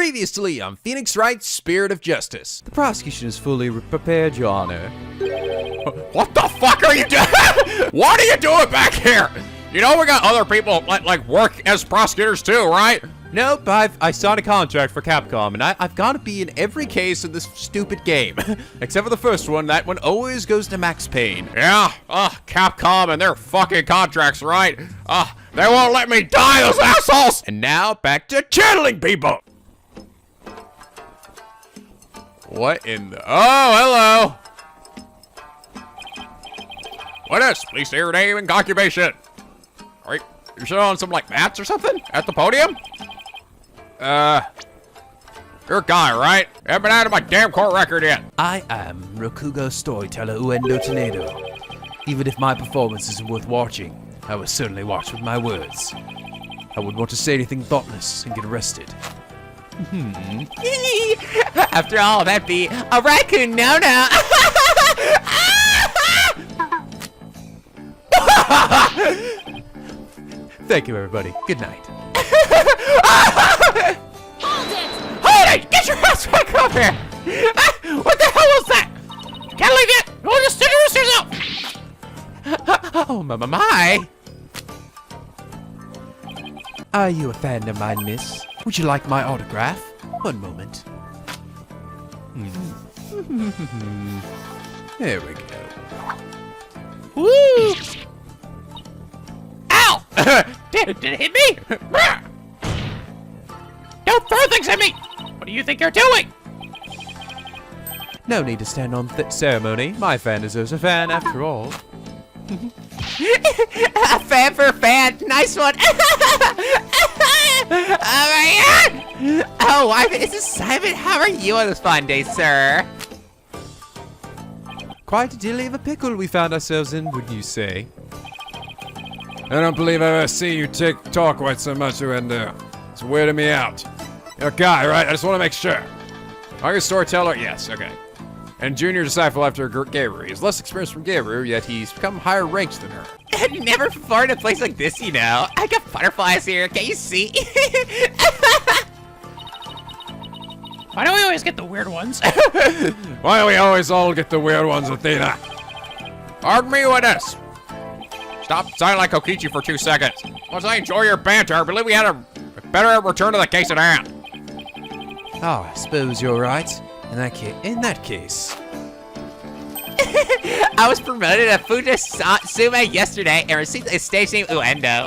Previously on Phoenix Wright's Spirit of Justice. The prosecution is fully prepared, Your Honor. What the fuck are you doing? What are you doing back here? You know we got other people like work as prosecutors too, right? Nope, I signed a contract for Capcom, and I've got to be in every case of this stupid game. Except for the first one, that one always goes to Max Payne. Yeah, Capcom and their fucking contracts, right? They won't let me die, those assholes! And now, back to channeling people! What in the... Oh, hello! What is? Please say your name and occupation. Alright, you're sitting on some, like, mats or something? At the podium? You're a guy, right? I haven't been out of my damn court record yet. I am Rakugo storyteller Uendo Toneido. Even if my performance isn't worth watching, I will certainly watch with my words. I wouldn't want to say anything thoughtless and get arrested. After all, that'd be a raccoon no-no. Thank you, everybody. Good night. Hold it! Get your ass back up here! What the hell was that? Can't leave yet! We'll just introduce yourself! Oh, my. Are you a fan of mine, miss? Would you like my autograph? One moment. There we go. Woo! Ow! Did it hit me? Don't throw things at me! What do you think you're doing? No need to stand on ceremony. My fan deserves a fan, after all. A fan for a fan. Nice one. Oh my god! Oh, why is this Simon? How are you on this fine day, sir? Quite a dilly of a pickle we found ourselves in, wouldn't you say? I don't believe I've ever seen you talk quite so much, Uendo. It's weirding me out. You're a guy, right? I just want to make sure. Are you a storyteller? Yes, okay. And junior disciple after Garu. He's less experienced from Garu, yet he's become higher ranked than her. I've never performed in a place like this, you know. I got butterflies here. Can you see? Why do we always get the weird ones? Why do we always all get the weird ones, Athena? Pardon me, what is? Stop sounding like Kokichi for 2 seconds. Once I enjoy your banter, I believe we had a better return to the case at hand. Oh, I suppose you're right. In that case. I was promoted to Fuda-sume yesterday and received a stage name Uendo.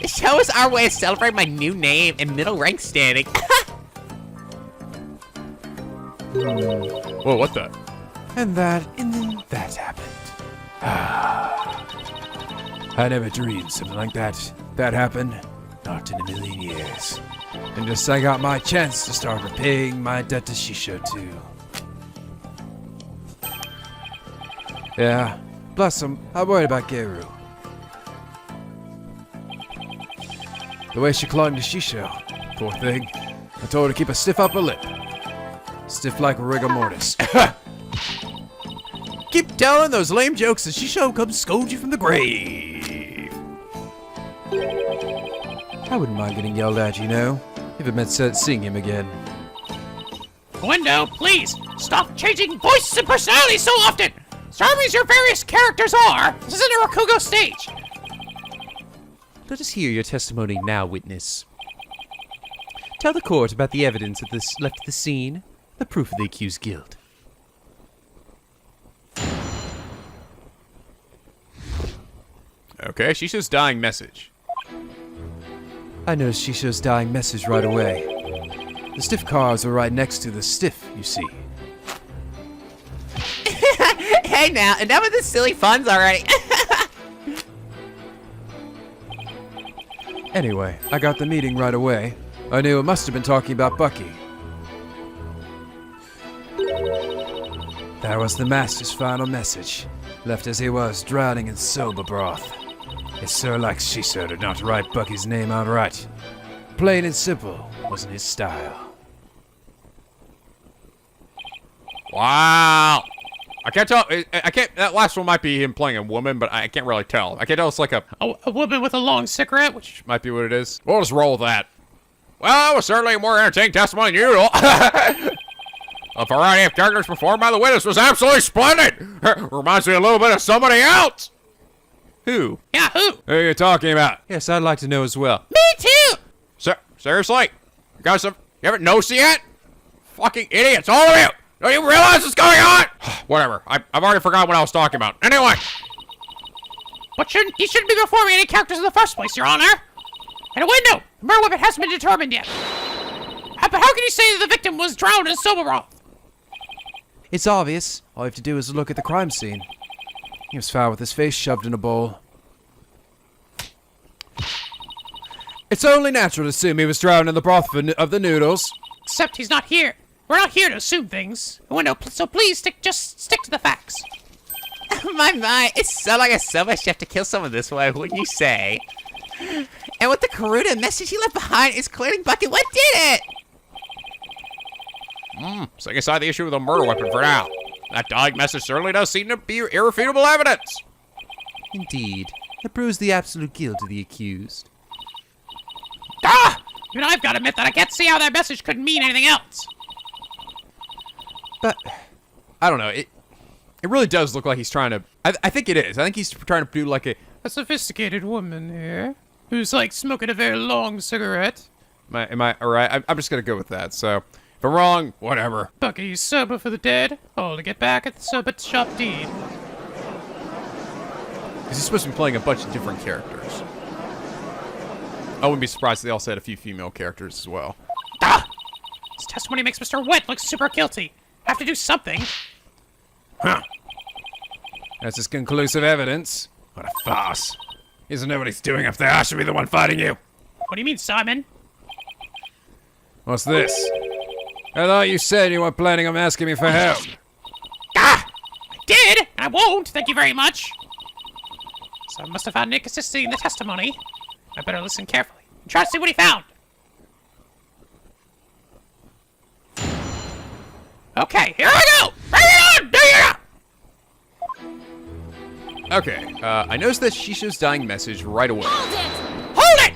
The show is our way of celebrating my new name and middle rank standing. Whoa, what the? And then that happened. I never dreamed something like that happened. Not in a million years. And just I got my chance to start repaying my debt to Shisho too. Yeah, bless him. I'm worried about Garu. The way she clung to Shisho, poor thing. I told her to keep a stiff upper lip. Stiff like rigor mortis. Keep telling those lame jokes and Shisho comes scold you from the grave. I wouldn't mind getting yelled at, you know, if it meant seeing him again. Uendo, please, stop changing voices and personalities so often! Charming as your various characters are, this isn't a Rakugo stage! Let us hear your testimony now, witness. Tell the court about the evidence that left at the scene, the proof of the accused's guilt. Okay, Shisho's dying message. I noticed Shisho's dying message right away. The stiff cars were right next to the stiff, you see. Hey now, enough of this silly funs already. Anyway, I got the meeting right away. I knew it must have been talking about Bucky. That was the Master's final message, left as he was, drowning in soba broth. It's so like Shisho to not write Bucky's name outright. Plain and simple wasn't his style. Wow. I can't tell. That last one might be him playing a woman, but I can't really tell. I can't tell. It's like a A woman with a long cigarette, which might be what it is. We'll just roll with that. Well, that was certainly a more entertaining testimony than usual. A variety of characters performed by the witness was absolutely splendid. Reminds me a little bit of somebody else. Who? Yeah, who? Who are you talking about? Yes, I'd like to know as well. Me too! Seriously? You guys you haven't noticed it yet? Fucking idiots, all of you! Don't you realize what's going on? Whatever. I've already forgotten what I was talking about. Anyway. But he shouldn't be performing any characters in the first place, Your Honor. And Uendo, the murder weapon hasn't been determined yet. But how can you say that the victim was drowned in soba broth? It's obvious. All you have to do is look at the crime scene. He was found with his face shoved in a bowl. It's only natural to assume he was drowned in the broth of the noodles. Except he's not here. We're not here to assume things. Uendo, so please just stick to the facts. My, it's so like a soba chef to kill someone this way, wouldn't you say? And with the Khura'in message he left behind is clearing bucket, what did it? Setting aside the issue with the murder weapon for now. That dying message certainly does seem to be irrefutable evidence. Indeed. It proves the absolute guilt of the accused. Even I've got to admit that I can't see how that message could mean anything else. But, I don't know, it really does look like he's trying to, I think it is. I think he's trying to do like a sophisticated woman here, who's like smoking a very long cigarette. am I alright? I'm just gonna go with that, so, if I'm wrong, whatever. Bucky's soba for the dead, all to get back at the soba shop deed. Because he's supposed to be playing a bunch of different characters. I wouldn't be surprised if they also had a few female characters as well. This testimony makes Mr. Wet look super guilty. Have to do something. Huh. That's just conclusive evidence. What a farce. He doesn't know what he's doing up there. I should be the one fighting you. What do you mean, Simon? What's this? I thought you said you weren't planning on asking me for help. I did, and I won't, thank you very much. So I must have found an inconsistency in the testimony. I better listen carefully and try to see what he found. Okay, here I go! Bring it on! Do you know? Okay, I noticed that Shisho's dying message right away. Hold it!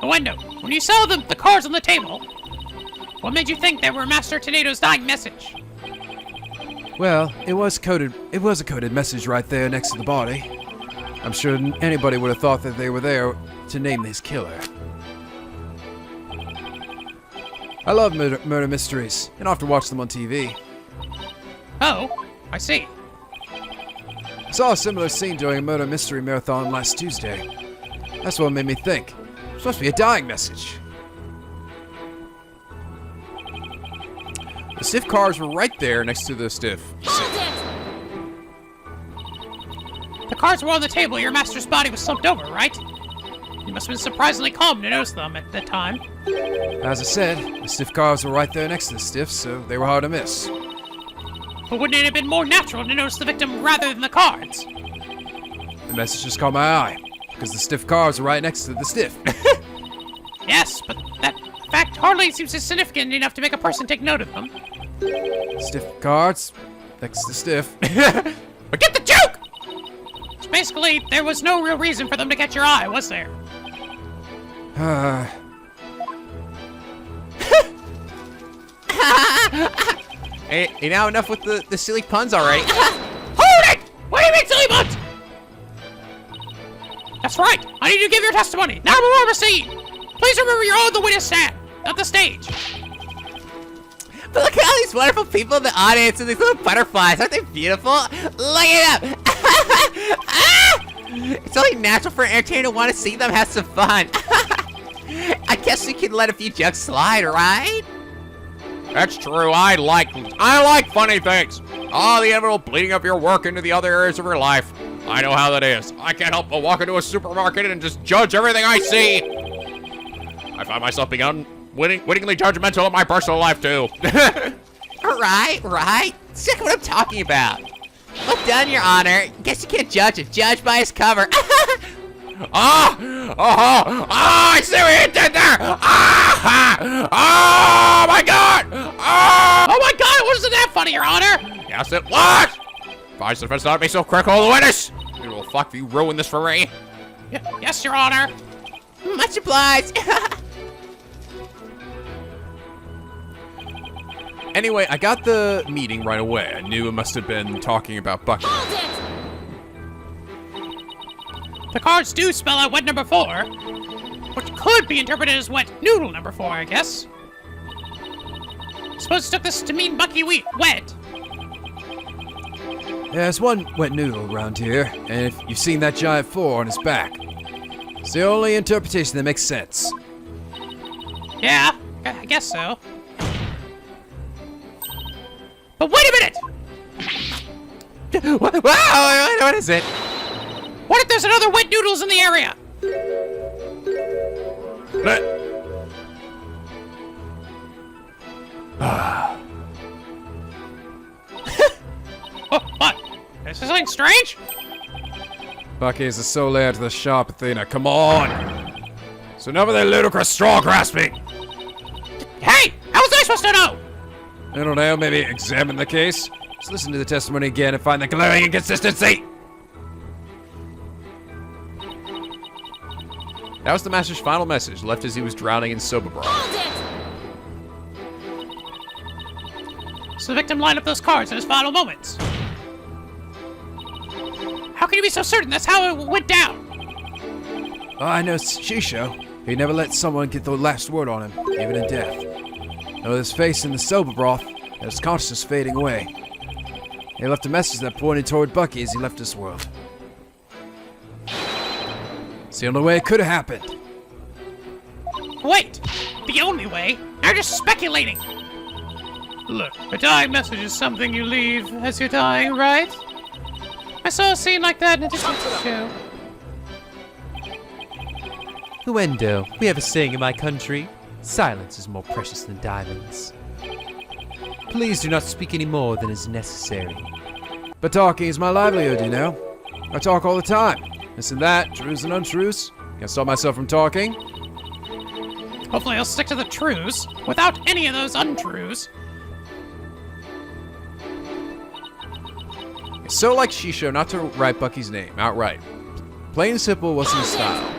Uendo, when you saw the cards on the table, what made you think they were Master Toneido's dying message? Well, it was coded. It was a coded message right there next to the body. I'm sure anybody would have thought that they were there to name his killer. I love murder mysteries, and I often watch them on TV. Oh, I see. I saw a similar scene during a murder mystery marathon last Tuesday. That's what made me think. It's supposed to be a dying message. The stiff cards were right there next to the stiff. The cards were on the table your master's body was slumped over, right? You must have been surprisingly calm to notice them at the time. As I said, the stiff cards were right there next to the stiff, so they were hard to miss. But wouldn't it have been more natural to notice the victim rather than the cards? The message just caught my eye, because the stiff cards were right next to the stiff. Yes, but that fact hardly seems significant enough to make a person take note of them. Stiff cards next to stiff. But get the joke! So basically, there was no real reason for them to catch your eye, was there? Hey, now enough with the silly puns already. Hold it! What do you mean, silly butt? That's right. I need you to give your testimony. Now before proceed. Please remember you're on the witness stand, not the stage. But look at all these wonderful people in the audience and these little butterflies. Aren't they beautiful? Look it up. It's only natural for an entertainer to want to see them have some fun. I guess we can let a few jokes slide, right? That's true. I like funny things. Oh, the inevitable bleeding of your work into the other areas of your life. I know how that is. I can't help but walk into a supermarket and just judge everything I see. I find myself being unwittingly judgmental of my personal life, too. Right. Check what I'm talking about. Well done, Your Honor. Guess you can't judge a judge by his cover. I see what you did there! Oh my god! Oh my god, wasn't that funny, Your Honor? Yes, it was! Vice defense not be so critical of the witness! You little fuck, you ruined this for me. Yes, Your Honor. Much obliged. Anyway, I got the meeting right away. I knew it must have been talking about Bucky. The cards do spell out wet number 4, which could be interpreted as wet noodle number 4, I guess. Suppose you took this to mean Bucky wet. Yeah, there's one wet noodle around here, and if you've seen that giant 4 on his back, it's the only interpretation that makes sense. Yeah, I guess so. But wait a minute! What is it? What if there's another wet noodles in the area? Oh, what? Is this something strange? Bucky is the sole heir to the shop, Athena. Come on! So enough of that ludicrous straw grasping! Hey! How was I supposed to know? I don't know, maybe examine the case? Let's listen to the testimony again and find the glaring inconsistency! That was the Master's final message, left as he was drowning in soba broth. So the victim lined up those cards in his final moments. How can you be so certain that's how it went down? Oh, I know Shisho. He never let someone get the last word on him, even in death. And with his face in the soba broth and his consciousness fading away, he left a message that pointed toward Bucky as he left this world. It's the only way it could have happened. Wait! The only way? You're just speculating! Look, a dying message is something you leave as you're dying, right? I saw a scene like that in a different show. Uendo, we have a saying in my country. Silence is more precious than diamonds. Please do not speak any more than is necessary. But talking is my livelihood, you know. I talk all the time. This and that, truths and untruths. Can't stop myself from talking. Hopefully I'll stick to the truths, without any of those untruths. It's so like Shisho not to write Bucky's name outright. Plain and simple wasn't his style.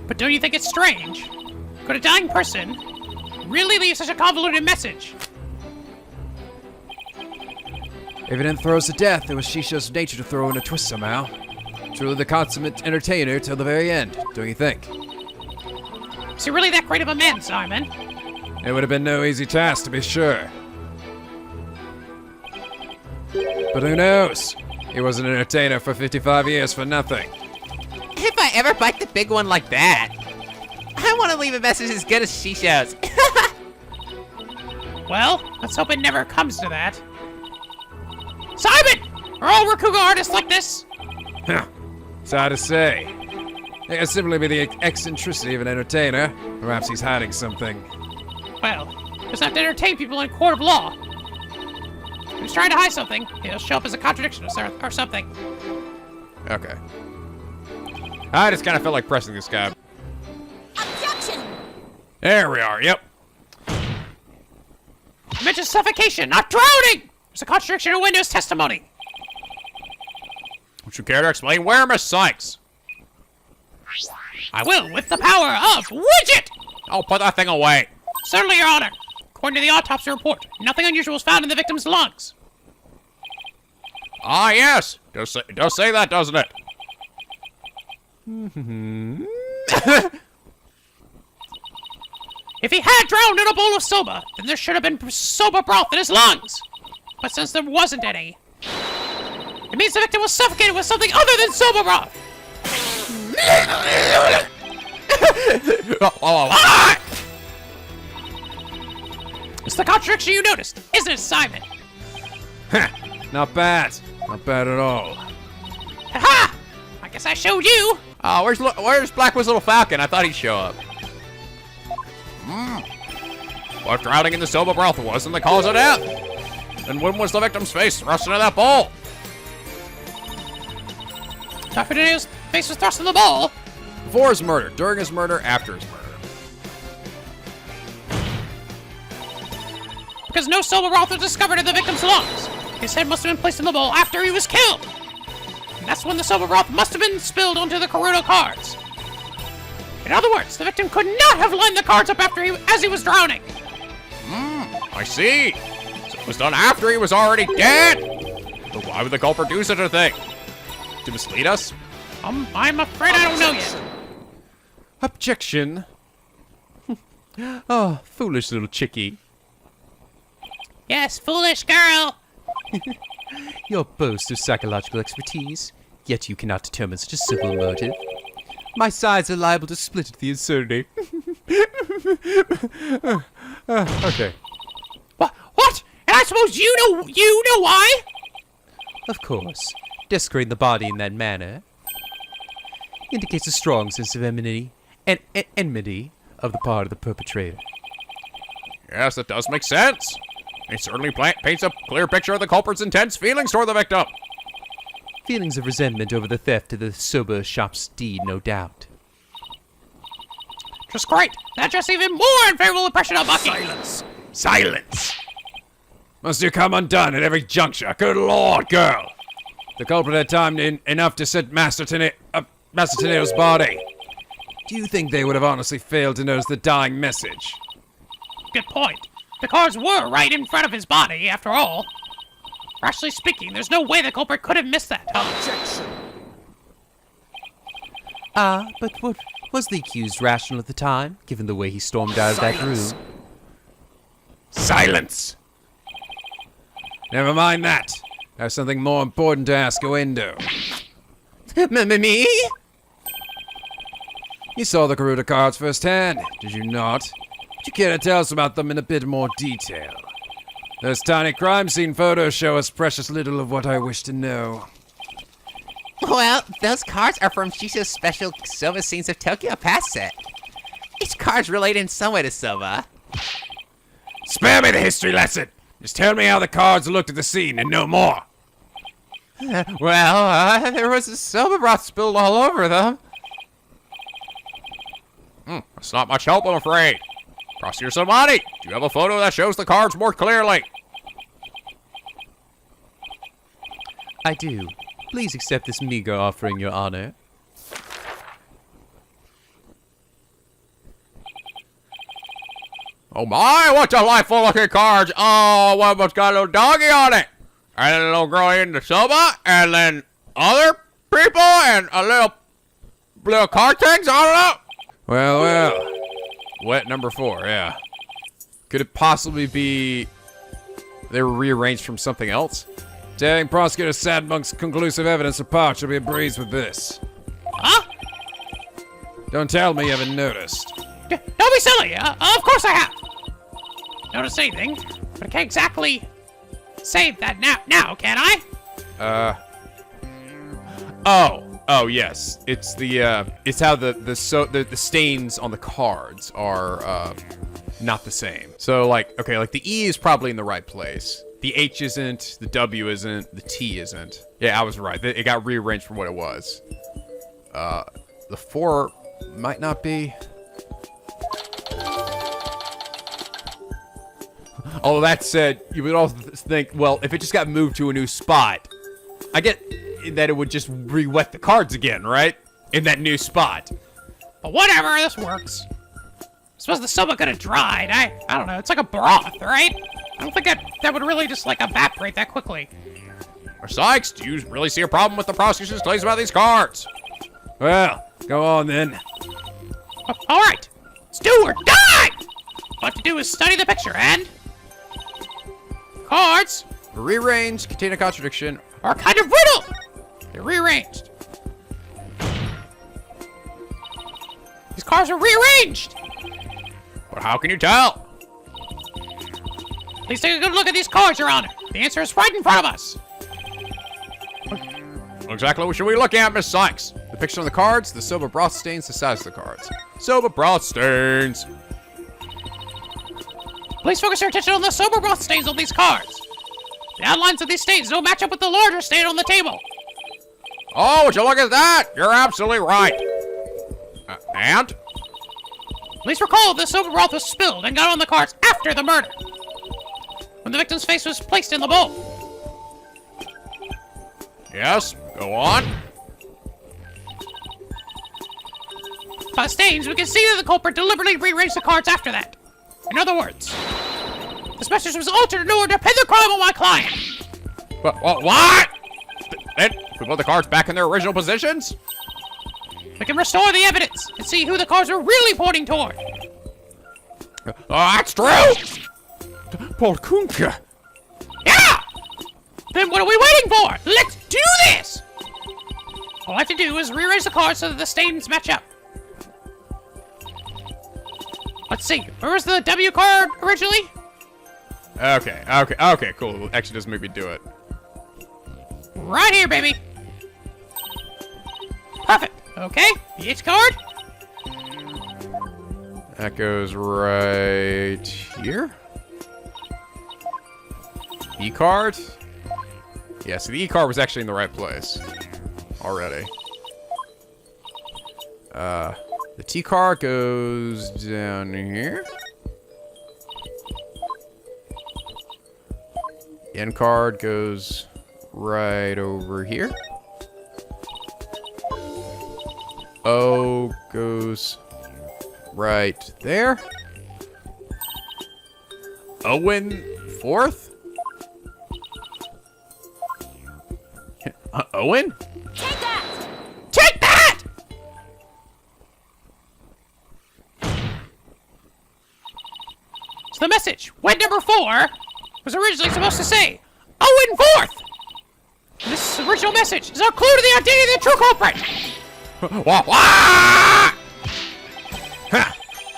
But don't you think it's strange? Could a dying person really leave such a convoluted message? If it didn't throw us to death, it was Shisho's nature to throw in a twist somehow. Truly the consummate entertainer till the very end, don't you think? Is he really that great of a man, Simon? It would have been no easy task, to be sure. But who knows? He was an entertainer for 55 years for nothing. If I ever bite the big one like that, I want to leave a message as good as Shisho's. Well, let's hope it never comes to that. Simon! Are all Rakugo artists like this? Huh. It's hard to say. It could simply be the eccentricity of an entertainer. Perhaps he's hiding something. Well, just have to entertain people in a court of law. If he's trying to hide something, it'll show up as a contradiction or something. Okay. I just kind of felt like pressing this guy. Objection! There we are, yep. You mentioned suffocation, not drowning! There's a contradiction in Uendo's testimony. Would you care to explain where, Miss Cykes? I will, with the power of Widget! Oh, put that thing away. Certainly, Your Honor. According to the autopsy report, nothing unusual was found in the victim's lungs. Ah, yes. It does say that, doesn't it? If he had drowned in a bowl of soba, then there should have been soba broth in his lungs. But since there wasn't any, it means the victim was suffocated with something other than soba broth. It's the contradiction you noticed, isn't it, Simon? Not bad. Not bad at all. Ha! I guess I showed you. Oh, where's Blackwood's little falcon? I thought he'd show up. But drowning in the soba broth wasn't the cause of death. Then when was the victim's face thrust into that bowl? Dr. Toneido's face was thrust in the bowl. Before his murder, during his murder, after his murder. Because no soba broth was discovered in the victim's lungs. His head must have been placed in the bowl after he was killed. And that's when the soba broth must have been spilled onto the Khura'in cards. In other words, the victim could not have lined the cards up as he was drowning. I see. So it was done after he was already dead. But why would the culprit do such a thing? To mislead us? I'm afraid I don't know yet. Objection. Oh, foolish little chickie. Yes, foolish girl. Your boast of psychological expertise, yet you cannot determine such a simple motive. My sides are liable to split at the absurdity. Okay. What? And I suppose you know why? Of course, desecrating the body in that manner indicates a strong sense of enmity and enmity of the part of the perpetrator. Yes, that does make sense. It certainly paints a clear picture of the culprit's intense feelings toward the victim. Feelings of resentment over the theft of the sober shop's deed, no doubt. Just great. That just even more unfavorable impression of Bucky. Silence. Must you come undone at every juncture? Good lord, girl! The culprit had time enough to set Master Toneido's body. Do you think they would have honestly failed to notice the dying message? Good point. The cards were right in front of his body, after all. Rationally speaking, there's no way the culprit could have missed that. But what was the accused rational at the time, given the way he stormed out of that room? Silence. Never mind that. I have something more important to ask Uendo. Me? You saw the Khura'in cards firsthand, did you not? Would you care to tell us about them in a bit more detail? Those tiny crime scene photos show us precious little of what I wish to know. Well, those cards are from Shisho's special Soba Scenes of Tokyo Past set. Each card's related in some way to Soba. Spare me the history lesson! Just tell me how the cards looked at the scene and no more. There was a soba broth spilled all over them. That's not much help, I'm afraid. Prosecutor Somani, do you have a photo that shows the cards more clearly? I do. Please accept this meager offering, Your Honor. Oh my, what delightful looking cards. Oh, one was got a little doggy on it. And then a little girl eating the soba. And then other people and a little card things. I don't know. Well. Wet number 4, yeah. Could it possibly be they were rearranged from something else? Tearing Prosecutor Sadmonk's conclusive evidence apart should be a breeze with this. Huh? Don't tell me you haven't noticed. Don't be silly. Of course I have. Notice anything, but I can't exactly say that now, can I? Oh yes. It's it's how the stains on the cards are not the same. So like the E is probably in the right place. The H isn't, the W isn't, the T isn't. Yeah, I was right. It got rearranged from what it was. The 4 might not be. Although that said, you would also think, well, if it just got moved to a new spot, I get that it would just re-wet the cards again, right? In that new spot. But whatever, this works. I suppose the soba could have dried. I don't know. It's like a broth, right? I don't think that would really just like evaporate that quickly. Or Cykes, do you really see a problem with the prosecution's claims about these cards? Well, go on then. All right, let's do or die. What to do is study the picture and cards Rearranged, contain a contradiction. are kind of riddle. They're rearranged. These cards are rearranged. But how can you tell? Please take a good look at these cards, Your Honor. The answer is right in front of us. Exactly what should we look at, Miss Cykes? The picture on the cards, the soba broth stains, the size of the cards. Soba broth stains. Please focus your attention on the sober broth stains on these cards. The outlines of these stains don't match up with the larger stain on the table. Oh, would you look at that? You're absolutely right. And? Please recall the sober broth was spilled and got on the cards after the murder, when the victim's face was placed in the bowl. Yes, go on. By the stains, we can see that the culprit deliberately rearranged the cards after that. In other words, This message was altered in order to pin the crime on my client. What? Then we put the cards back in their original positions? We can restore the evidence and see who the cards were really pointing toward. That's true! Paul Kunke. Yeah! Then what are we waiting for? Let's do this! All I have to do is rearrange the cards so that the stains match up. Let's see, where was the W card originally? Okay, cool. Actually, just make me do it. Right here, baby. Perfect. Okay, the H card. That goes right here. E card? Yeah, so the E card was actually in the right place already. The T card goes down here. The N card goes right over here. O goes right there. Owen fourth? Owen? Take that! Take that! So the message, when number 4, was originally supposed to say, Owen 4th! This original message is our clue to the identity of the true culprit! Wah! Ha!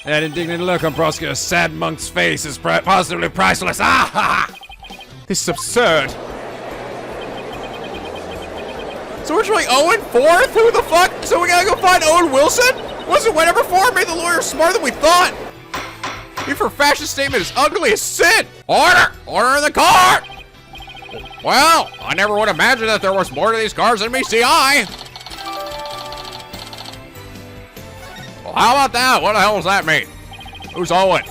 That indignant look on Prosecutor Sad Monk's face is positively priceless. Ah ha ha! This is absurd. So originally Owen 4th? Who the fuck? So we gotta go find Owen Wilson? Wasn't whatever 4 made the lawyer smarter than we thought? Your fashion statement is ugly as sin. Order! Order in the card! Well, I never would imagine that there was more to these cards than meets the eye. Well, how about that? What the hell does that mean? Who's Owen?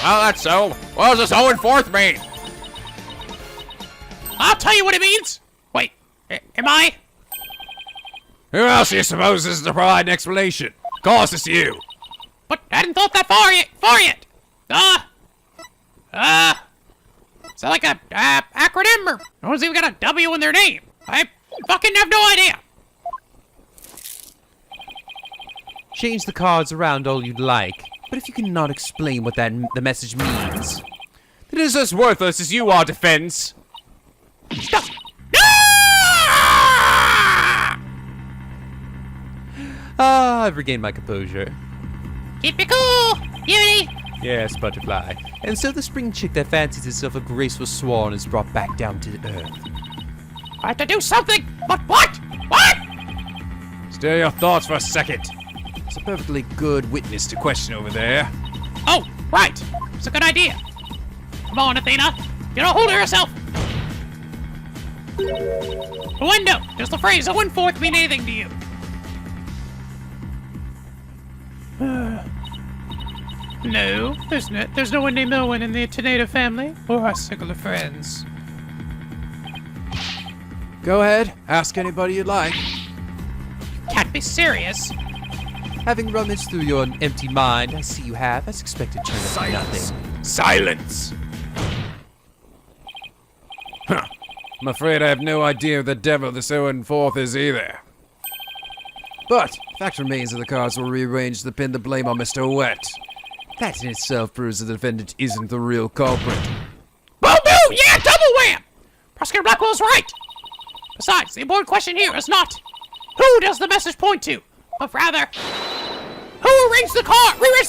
Well, that's so. What does this Owen 4th mean? I'll tell you what it means! Wait, am I? Who else do you suppose is to provide an explanation? Of course it's you. But I hadn't thought that far yet! Is that like a acronym or no one's even got a W in their name? I fucking have no idea. Change the cards around all you'd like, but if you cannot explain what the message means, It is as worthless as you are, defense. Stop. I've regained my composure. Keep it cool, beauty. Yes, butterfly. And so the spring chick that fancies herself a graceful swan is brought back down to earth. I have to do something, but what? What? Stir your thoughts for a second. It's a perfectly good witness to question over there. Oh, right. It's a good idea. Come on, Athena. Get a hold of yourself. Uendo, does the phrase Owen 4th mean anything to you? No, there's no one named Owen in the Toneido family or our circle of friends. Go ahead, ask anybody you'd like. Can't be serious. Having rummaged through your empty mind, I see you have, as expected, turned up to nothing. Silence! Huh. I'm afraid I have no idea who the devil this Owen 4th is either. But, fact remains that the cards were rearranged to pin the blame on Mr. Wet. That in itself proves the defendant isn't the real culprit. Boom, boom! Yeah, double wham! Prosecutor Blackwell's right. Besides, the important question here is not who does the message point to, but rather who rearranged the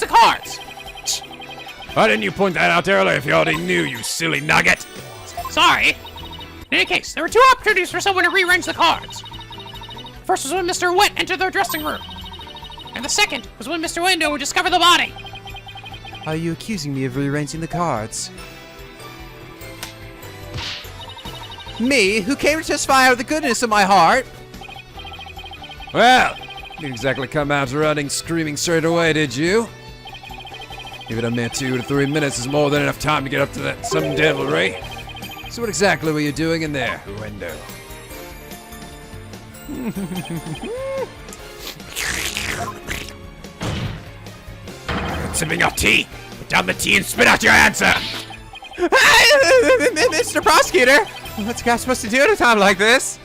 cards. Why didn't you point that out earlier if you already knew, you silly nugget? Sorry. In any case, there were 2 opportunities for someone to rearrange the cards. The first was when Mr. Wet entered their dressing room, and the second was when Mr. Uendo would discover the body. Are you accusing me of rearranging the cards? Me, who came to testify out of the goodness of my heart? Well, you didn't exactly come out running, screaming straight away, did you? Even a mere 2 to 3 minutes is more than enough time to get up to that some devilry. So what exactly were you doing in there, Uendo? Quit sipping your tea! Put down the tea and spit out your answer! Mr. Prosecutor, what's a guy supposed to do at a time like this?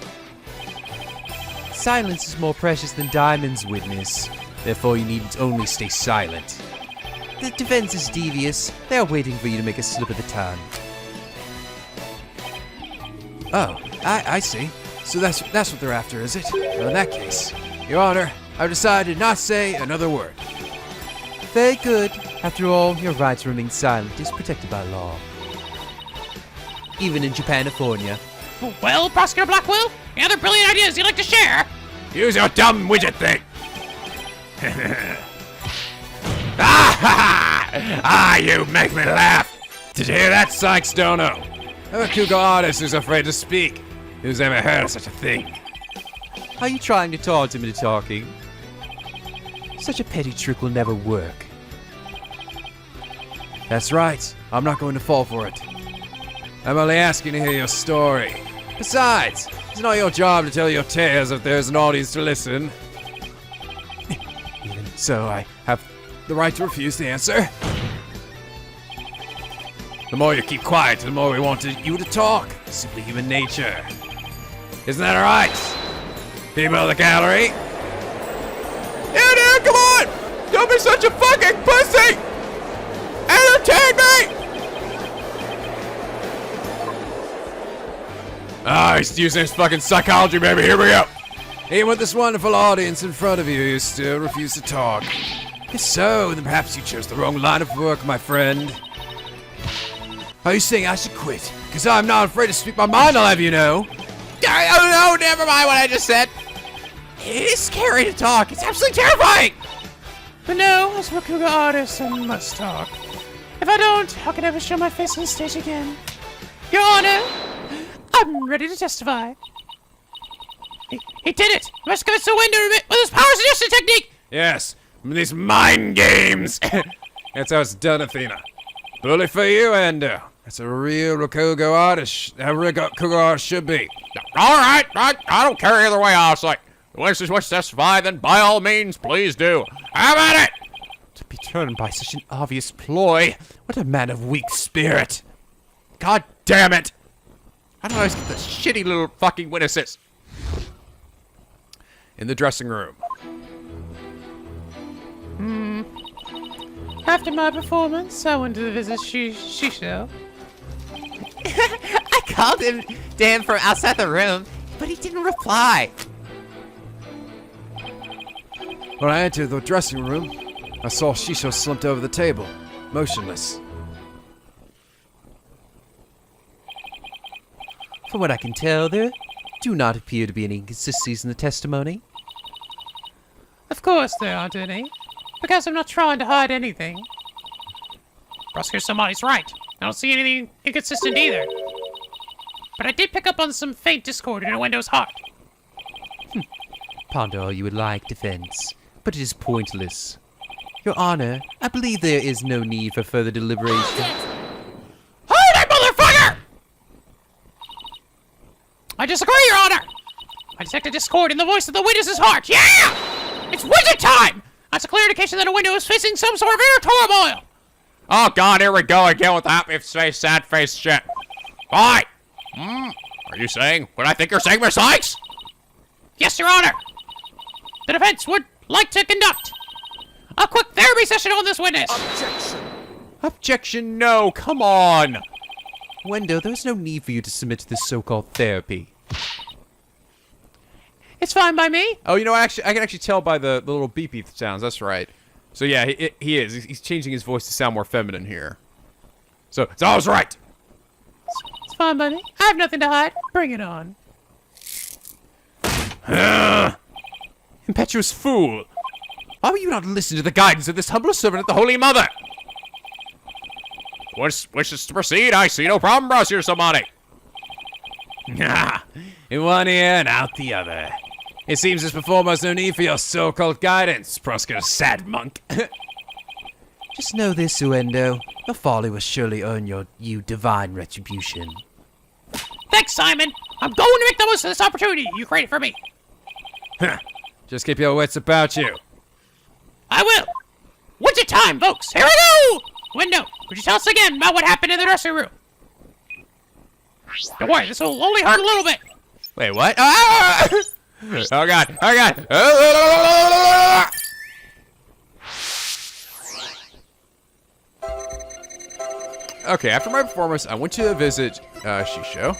Silence is more precious than diamonds, witness. Therefore, you need only stay silent. The defense is devious. They are waiting for you to make a slip of the tongue. Oh, I see. So that's what they're after, is it? Well, in that case, Your Honor, I've decided not to say another word. Very good. After all, your right to remain silent is protected by law. Even in Japanifornia. Well, Prosecutor Blackwell, any other brilliant ideas you'd like to share? Use your dumb widget thing. Ah, you make me laugh. Did you hear that, Cykes Dono? I'm a cougar artist who's afraid to speak. Who's ever heard of such a thing? Are you trying to taunt him into talking? Such a petty trick will never work. That's right. I'm not going to fall for it. I'm only asking to hear your story. Besides, it's not your job to tell your tales if there's an audience to listen. Even so, I have the right to refuse to answer. The more you keep quiet, the more we want you to talk. Simply human nature. Isn't that alright? People of the gallery? Yeah, dude, come on! Don't be such a fucking pussy! Entertain me! Ah, he's using his fucking psychology, baby. Here we go. Even with this wonderful audience in front of you, you still refuse to talk. If so, then perhaps you chose the wrong line of work, my friend. Are you saying I should quit? Because I'm not afraid to speak my mind, I'll have you know. Oh no, never mind what I just said. It is scary to talk. It's absolutely terrifying. But no, as a Rakuga artist, I must talk. If I don't, how can I ever show my face on stage again? Your Honor, I'm ready to testify. He did it! I must convince the window with his power suggestion technique! Yes, these mind games. That's how it's done, Athena. Bully for you, Uendo. That's a real Rakugo artist. A Rakugo artist should be. All right, I don't care either way, honestly. The witnesses wish to testify, then by all means, please do. Have at it! To be turned by such an obvious ploy. What a man of weak spirit. God damn it! How do I always get the shitty little fucking witnesses? In the dressing room. After my performance, I went to visit Shisho. I called him to him from outside the room, but he didn't reply. When I entered the dressing room, I saw Shisho slumped over the table, motionless. From what I can tell, there do not appear to be any inconsistencies in the testimony. Of course there aren't any, because I'm not trying to hide anything. Prosecutor Somebody's right. I don't see anything inconsistent either. But I did pick up on some faint discord in Uendo's heart. Ponder all you would like, defense, but it is pointless. Your Honor, I believe there is no need for further deliberation. Hold it, motherfucker! I disagree, Your Honor! I detected discord in the voice of the witness's heart. Yeah! It's widget time! That's a clear indication that Uendo is facing some sort of inner turmoil. Oh god, here we go again with the happy face, sad face shit. Alright. Are you saying what I think you're saying, Miss Cykes? Yes, Your Honor. The defense would like to conduct a quick therapy session on this witness. Objection, no, come on. Uendo, there is no need for you to submit to this so-called therapy. It's fine by me. Oh, you know, I can actually tell by the little beepy sounds, that's right. So yeah, he is. He's changing his voice to sound more feminine here. So I was right. It's fine by me. I have nothing to hide. Bring it on. Impetuous fool. Why will you not listen to the guidance of this humble servant of the Holy Mother? Wishes to proceed? I see no problem, Prosecutor Somebody. In one ear and out the other. It seems this performer has no need for your so-called guidance, Prosecutor Sad Monk. Just know this, Uendo. Your folly will surely earn you divine retribution. Thanks, Simon. I'm going to make the most of this opportunity you created for me. Just keep your wits about you. I will. What's it time, folks? Here we go! Uendo, could you tell us again about what happened in the dressing room? Don't worry, this will only hurt a little bit. Wait, what? Ah! Oh god! Oh god! Okay, after my performance, I went to visit Shisho.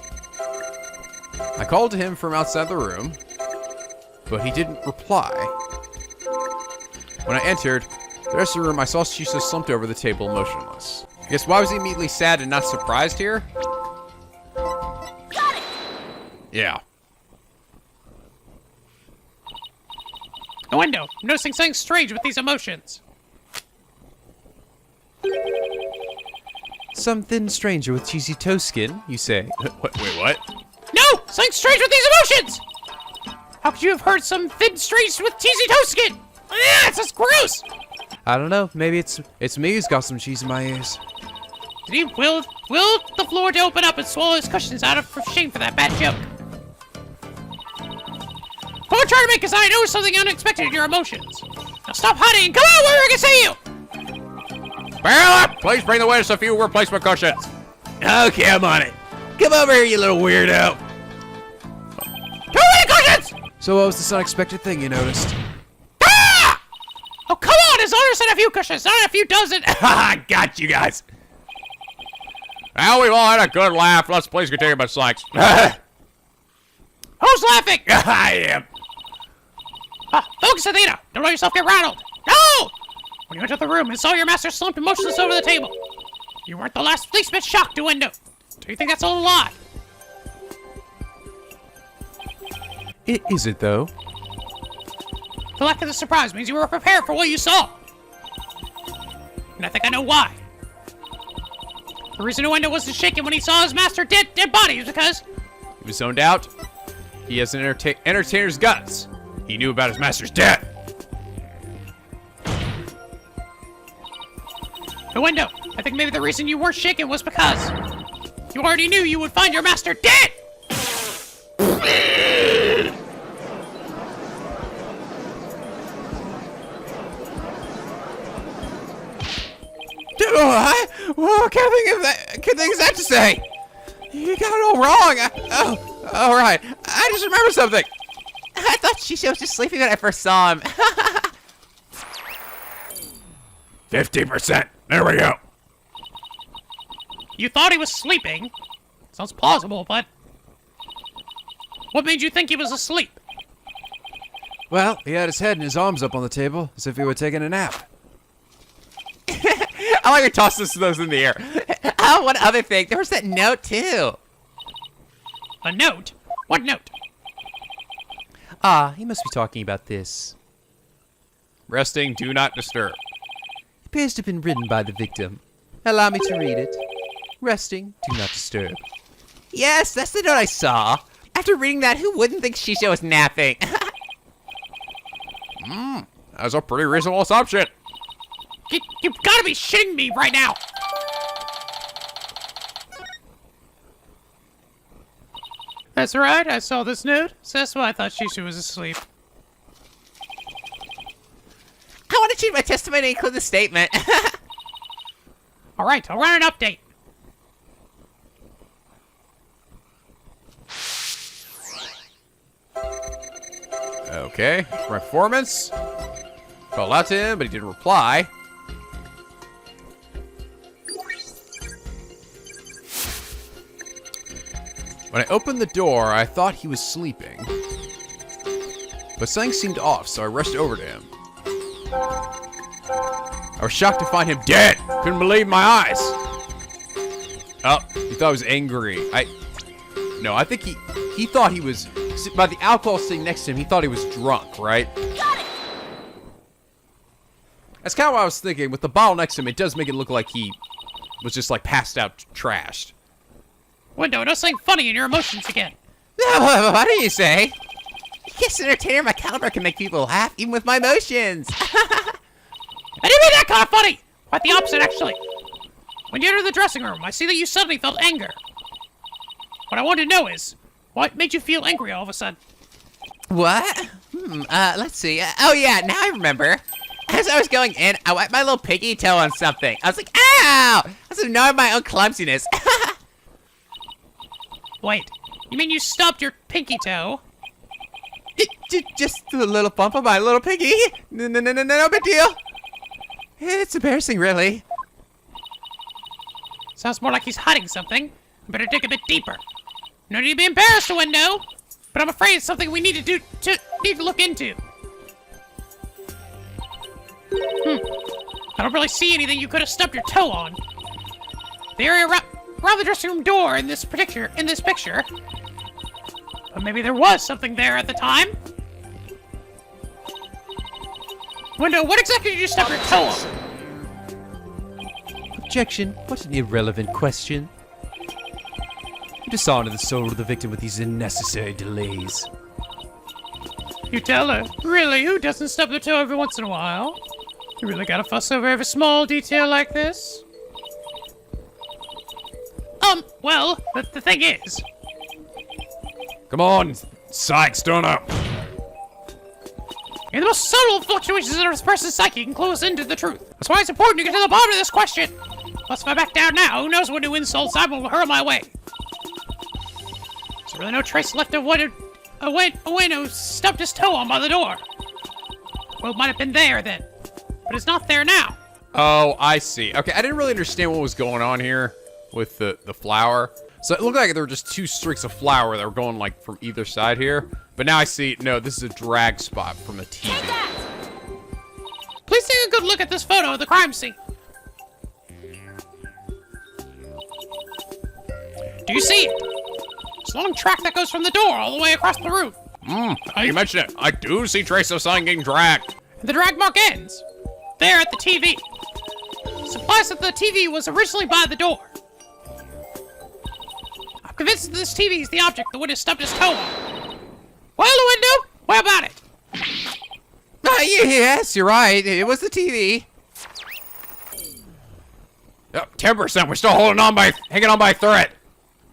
I called to him from outside the room, but he didn't reply. When I entered the rest of the room, I saw Shisho slumped over the table, motionless. I guess why was he immediately sad and not surprised here? Got it! Yeah. Uendo, I'm noticing something strange with these emotions. Something stranger with cheesy toe skin, you say? Wait, what? No! Something strange with these emotions! How could you have heard some thin strange with cheesy toe skin? Yeah, it's just gross! I don't know. Maybe it's me who's got some cheese in my ears. Did he will the floor to open up and swallow his cushions out of shame for that bad joke? Go on, try to make us I know something unexpected in your emotions. Now stop hiding and come on where I can see you! Barrel up! Please bring the witness a few replacement cushions. Okay, I'm on it. Come over here, you little weirdo. Too many cushions! So what was this unexpected thing you noticed? Ah! Oh, come on! His honor said a few cushions, not a few dozen. Ha! Got you guys. Now we've all had a good laugh. Let's please continue with Cykes. Who's laughing? I am. Focus, Athena! Don't let yourself get rattled! No! When you entered the room and saw your master slumped and motionless over the table, you weren't the least bit shocked, Uendo. Do you think that's a lie? It isn't, though. The lack of the surprise means you were prepared for what you saw. And I think I know why. The reason Uendo wasn't shaken when he saw his master dead body is because He was zoned out. He has an entertainer's guts. He knew about his master's death. Uendo, I think maybe the reason you weren't shaken was because you already knew you would find your master dead! What kind of thing is that to say? You got it all wrong. All right. I just remember something. I thought Shisho was just sleeping when I first saw him. 50%. There we go. You thought he was sleeping. Sounds plausible, but what made you think he was asleep? Well, he had his head and his arms up on the table, as if he were taking a nap. I like to toss those in the air. Oh, one other thing. There was that note, too. A note? What note? Ah, he must be talking about this. Resting, do not disturb. It appears to have been written by the victim. Allow me to read it. Resting, do not disturb. Yes, that's the note I saw. After reading that, who wouldn't think Shisho was napping? That's a pretty reasonable assumption. You've got to be shitting me right now! That's right, I saw this note, so that's why I thought Shisho was asleep. I want to change my testimony to include the statement. Alright, I'll run an update. Okay, my performance. Called out to him, but he didn't reply. When I opened the door, I thought he was sleeping. But something seemed off, so I rushed over to him. I was shocked to find him dead. Couldn't believe my eyes. Oh, he thought I was angry. No, I think he thought he was, by the alcohol sitting next to him, he thought he was drunk, right? Got it! That's kind of what I was thinking. With the bottle next to him, it does make it look like he was just like passed out, trashed. Uendo, no something funny in your emotions again. What do you say? Yes, an entertainer of my caliber can make people laugh, even with my emotions. I didn't mean that kind of funny! Quite the opposite, actually. When you entered the dressing room, I see that you suddenly felt anger. What I want to know is, what made you feel angry all of a sudden? What? Let's see. Oh, yeah, now I remember. As I was going in, I wiped my little piggy toe on something. I was like, ow! I was annoyed by my own clumsiness. Wait, you mean you stubbed your pinky toe? Just a little bump on my little piggy. No big deal. It's embarrassing, really. Sounds more like he's hiding something. I better dig a bit deeper. No need to be embarrassed, Uendo, but I'm afraid it's something we need to look into. I don't really see anything you could have stubbed your toe on. The area around the dressing room door in this picture. But maybe there was something there at the time. Uendo, what exactly did you stub your toe on? Objection. What an irrelevant question. You dishonor the soul of the victim with these unnecessary delays. You tell her. Really, who doesn't stub their toe every once in a while? You really gotta fuss over every small detail like this? Well, the thing is... Come on, Cykes, turn up. The most subtle fluctuations in a person's psyche can clue us into the truth. That's why it's important to get to the bottom of this question. Plus, if I back down now, who knows what new insults I will hurl my way. There's really no trace left of what Uendo stubbed his toe on by the door. Well, it might have been there then, but it's not there now. Oh, I see. Okay, I didn't really understand what was going on here with the flour. So it looked like there were just two streaks of flour that were going like from either side here. But now I see, no, this is a drag spot from a TV. Please take a good look at this photo of the crime scene. Do you see it? It's a long track that goes from the door all the way across the room. You mentioned it. I do see traces of something getting dragged. And the drag mark ends there at the TV. This implies that the TV was originally by the door. I'm convinced that this TV is the object the witness stubbed his toe on. Well, Uendo, what about it? Yes, you're right. It was the TV. Yep, 10%. We're still hanging on by a thread.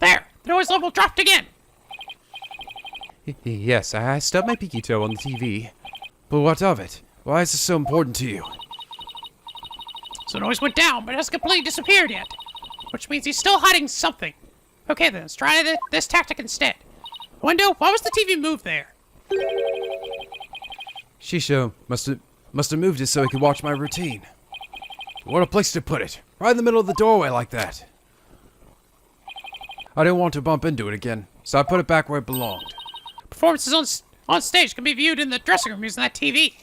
There, the noise level dropped again. Yes, I stubbed my pinky toe on the TV. But what of it? Why is this so important to you? So the noise went down, but it hasn't completely disappeared yet. Which means he's still hiding something. Okay then, let's try this tactic instead. Uendo, why was the TV moved there? Shisho must have moved it so he could watch my routine. What a place to put it. Right in the middle of the doorway like that. I didn't want to bump into it again, so I put it back where it belonged. Performances on stage can be viewed in the dressing room using that TV.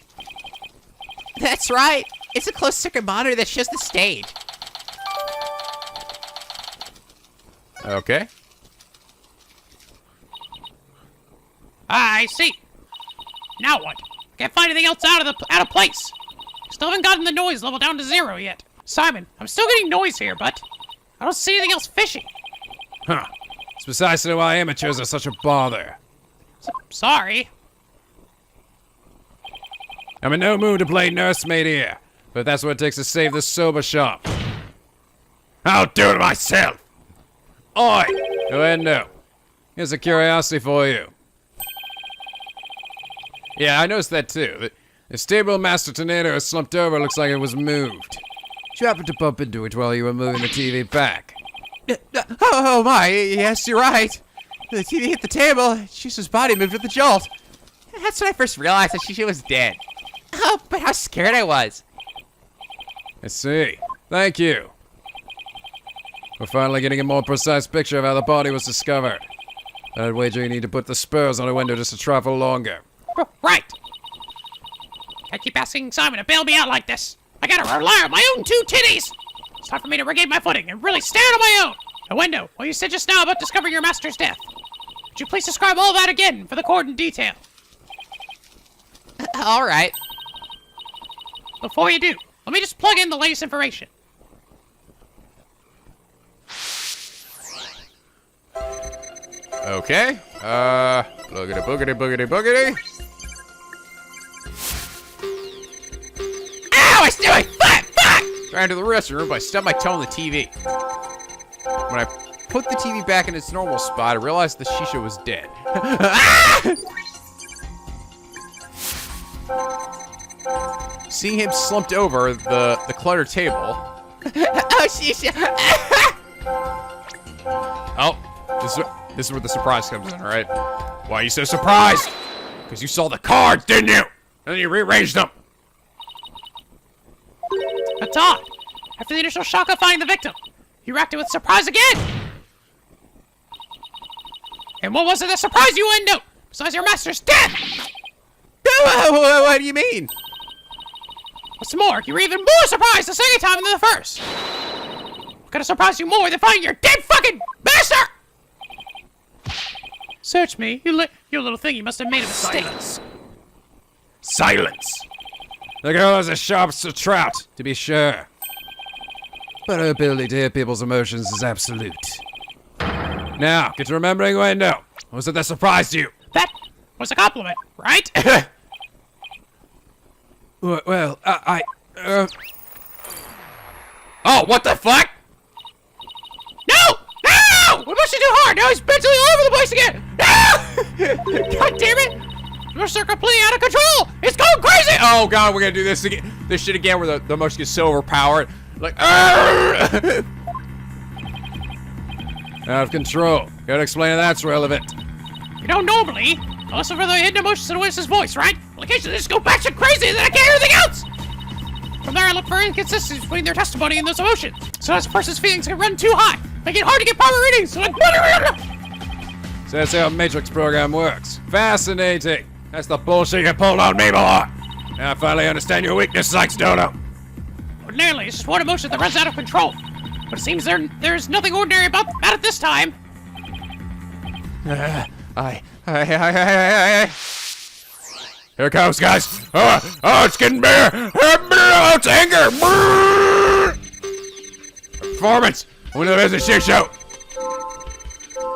That's right. It's a closed-circuit monitor that shows the stage. Okay. I see. Now what? I can't find anything else out of place. Still haven't gotten the noise level down to 0 yet. Simon, I'm still getting noise here, but I don't see anything else fishy. Huh. It's precisely why amateurs are such a bother. Sorry. I'm in no mood to play nursemaid here, but that's what it takes to save the sober shop. I'll do it myself. Oi, Uendo. Here's a curiosity for you. Yeah, I noticed that too. The stable Master Toneido is slumped over. Looks like it was moved. Did you happen to bump into it while you were moving the TV back? Oh my, yes, you're right. The TV hit the table. Shisha's body moved with the jolt. That's when I first realized that Shisha was dead. Oh, but how scared I was. I see. Thank you. We're finally getting a more precise picture of how the body was discovered. I'd wager you need to put the spurs on a window just a trifle longer. Right. I keep asking Simon to bail me out like this. I gotta rely on my own 2 titties. It's time for me to regain my footing and really stand on my own. Uendo, what you said just now about discovering your master's death. Would you please describe all that again for the court in detail? All right. Before you do, let me just plug in the latest information. Okay. Boogity, boogity, boogity, boogity. Ow, I stubbed my foot! Fuck! Ran to the restroom, but I stubbed my toe on the TV. When I put the TV back in its normal spot, I realized the Shisha was dead. Seeing him slumped over the cluttered table. Oh, Shisha! Oh, This is where the surprise comes in, all right? Why are you so surprised? Because you saw the cards, didn't you? And then you rearranged them. That's odd. After the initial shock of finding the victim, you reacted with surprise again. And what was it that surprised you, Uendo? Besides your master's death? What do you mean? What's more, you were even more surprised the second time than the first. What could have surprised you more than finding your dead fucking master? Search me, you little thing. You must have made a mistake. Silence! The girl has a sharp as a trout, to be sure. But her ability to hear people's emotions is absolute. Now, get to remembering, Uendo. What was it that surprised you? That was a compliment, right? Well, Oh, what the fuck? No! No! We pushed it too hard! Now he's mentally all over the place again! No! God damn it! Your are completely out of control! It's going crazy! Oh god, we're gonna do this again. This shit again where the emotion gets so overpowered. Like, "Arrgh!" out of control. Gotta explain how that's relevant. You know, normally, unless for the hidden emotions in Winston's voice, right? Well, occasionally they just go batshit crazy and then I can't hear anything else! From there, I look for inconsistencies between their testimony and those emotions. So as a person's feelings can run too high, making it hard to get proper readings. So like, So that's how a Matrix program works. Fascinating. That's the bullshit you pulled on me before. Now I finally understand your weakness, Cykes Dodo. ordinarily, it's just one emotion that runs out of control. But it seems there's nothing ordinary about it this time. Here it comes, guys. Oh, it's getting bigger. Oh, it's anger. Performance. Went to the business shit show.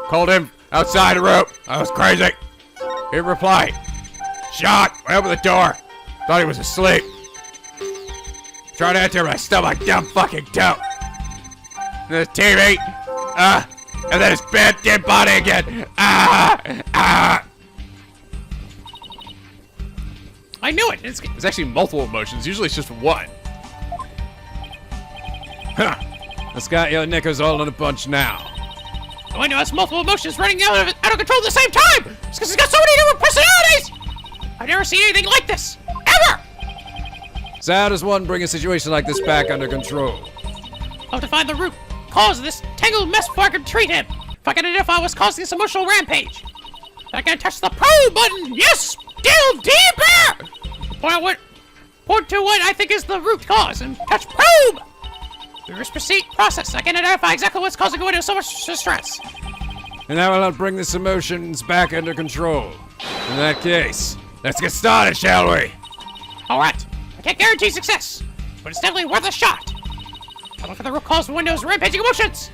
Called him outside the room. I was crazy. He didn't reply. Shot. Went open the door. Thought he was asleep. Tried to enter, but I stubbed my dumb fucking toe. And the TV. And then his bad dead body again. I knew it. It's actually multiple emotions. Usually it's just one. Huh. Let's got your knickers all in a bunch now. I know has multiple emotions running out of control at the same time. It's because he's got so many different personalities. I've never seen anything like this ever. So how does one bring a situation like this back under control? I'll have to find the root cause of this tangled mess before I can treat him. If I can identify what's causing this emotional rampage, then I can touch the probe button. Yes, delve deeper. Point to what I think is the root cause and touch probe. Through this process, I can identify exactly what's causing Uendo so much distress. And that will help bring this emotions back under control. In that case, let's get started, shall we? All right. I can't guarantee success, but it's definitely worth a shot. I'll look for the root cause of Uendo's rampaging emotions.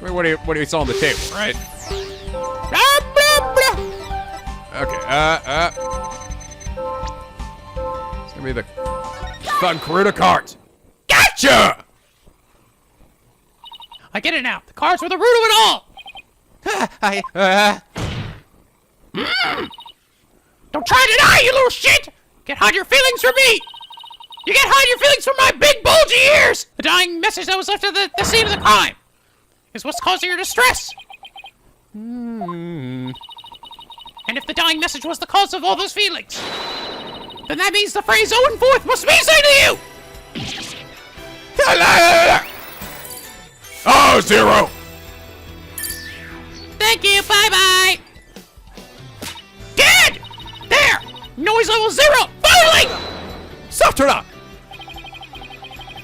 I mean, what do you saw on the table, right? Blah, blah, blah. Okay, it's gonna be the fucking Khura'in card. Gotcha! I get it now. The cards were the root of it all. Don't try to deny, you little shit! Can't hide your feelings from me! You can't hide your feelings from my big bulgy ears! The dying message that was left at the scene of the crime is what's causing your distress. And if the dying message was the cause of all those feelings, then that means the phrase "Owen Forth" must mean something to you! Oh, zero! Thank you, bye-bye! Dead! There! Noise level 0! Finally! Stop, turn up!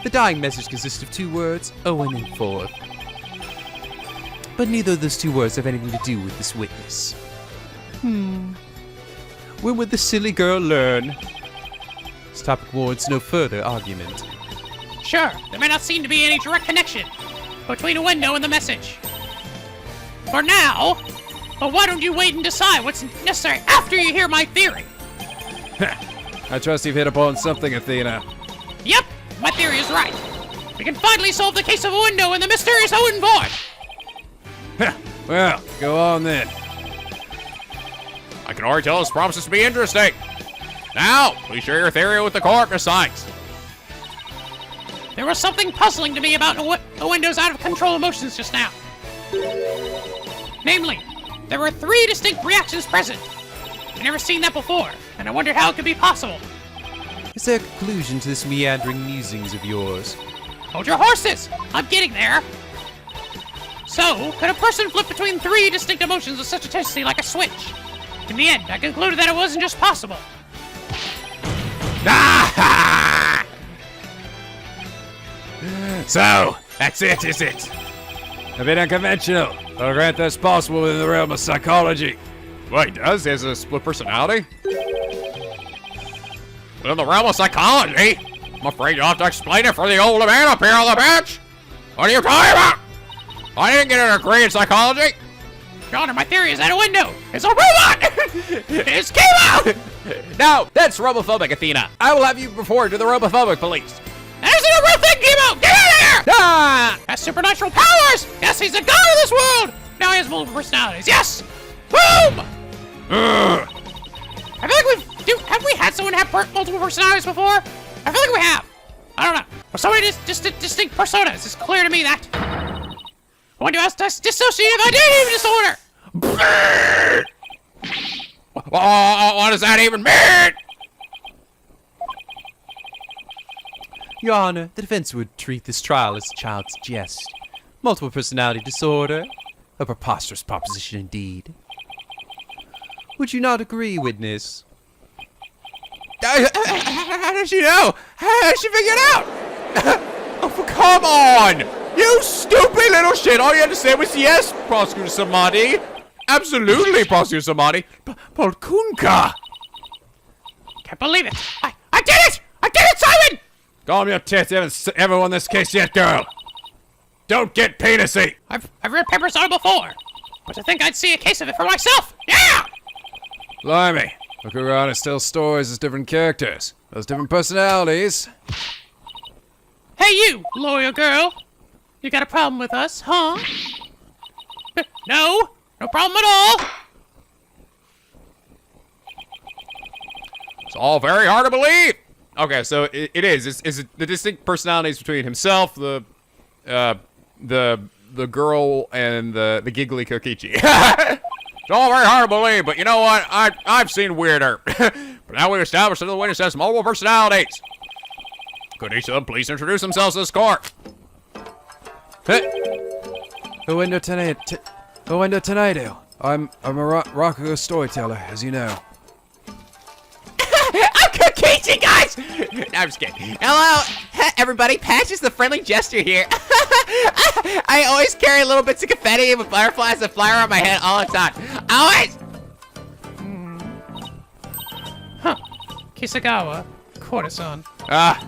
The dying message consists of 2 words, Owen and Forth. But neither of those 2 words have anything to do with this witness. When would the silly girl learn? This topic warrants no further argument. Sure, there may not seem to be any direct connection between Uendo and the message. For now, but why don't you wait and decide what's necessary after you hear my theory? I trust you've hit upon something, Athena. Yep, my theory is right. We can finally solve the case of Uendo and the mysterious Owen Void. Well, go on then. I can already tell this promises to be interesting. Now, please share your theory with the court, Miss Cykes. There was something puzzling to me about Uendo's out-of-control emotions just now. Namely, there were 3 distinct reactions present. I've never seen that before, and I wondered how it could be possible. Is there a conclusion to this meandering musings of yours? Hold your horses! I'm getting there. So, could a person flip between 3 distinct emotions with such intensity like a switch? In the end, I concluded that it wasn't just possible. So, that's it, is it? A bit unconventional. I'll grant that's possible within the realm of psychology. What, he does? He has a split personality? Within the realm of psychology? I'm afraid you'll have to explain it for the old man up here on the bench. What are you talking about? I didn't get a degree in psychology. Your Honor, my theory is that Uendo is a robot! It's Kimo! No, that's robophobic, Athena. I will have you reported to the robophobic police. That isn't a real thing, Kimo! Get out of here! Ah! Has supernatural powers! Yes, he's the god of this world! Now he has multiple personalities, yes! Boom! I feel like have we had someone have multiple personalities before? I feel like we have. I don't know. Or so many distinct personas. It's clear to me that Uendo has dissociative identity disorder! What does that even mean? Your Honor, the defense would treat this trial as a child's jest. Multiple personality disorder? A preposterous proposition indeed. Would you not agree, witness? How did she know? How did she figure it out? Oh, come on! You stupid little shit! All you had to say was yes, Prosecutor Samadi. Absolutely, Prosecutor Samadi. Polkunka! Can't believe it! I did it! I did it, Simon! Calm your tits. You haven't ever won this case yet, girl. Don't get penisy. I've read papers on it before, but I think I'd see a case of it for myself. Yeah! Blimey. The Khura'in is still stories as different characters. Those different personalities. Hey you, lawyer girl. You got a problem with us, huh? No problem at all. It's all very hard to believe. Okay, so it is. It's the distinct personalities between himself, the girl, and the giggly Kokichi. It's all very hard to believe, but you know what? I've seen weirder. But now we've established that the witness has multiple personalities. Could each of them please introduce themselves to this court? Uendo Toneido. I'm a Rakugo storyteller, as you know. I'm Kokichi, guys! No, I'm just kidding. Hello, everybody. Patch is the friendly gesture here. I always carry little bits of confetti with butterflies that fly around my head all the time. Always! Kisagawa, courtesan. Ah,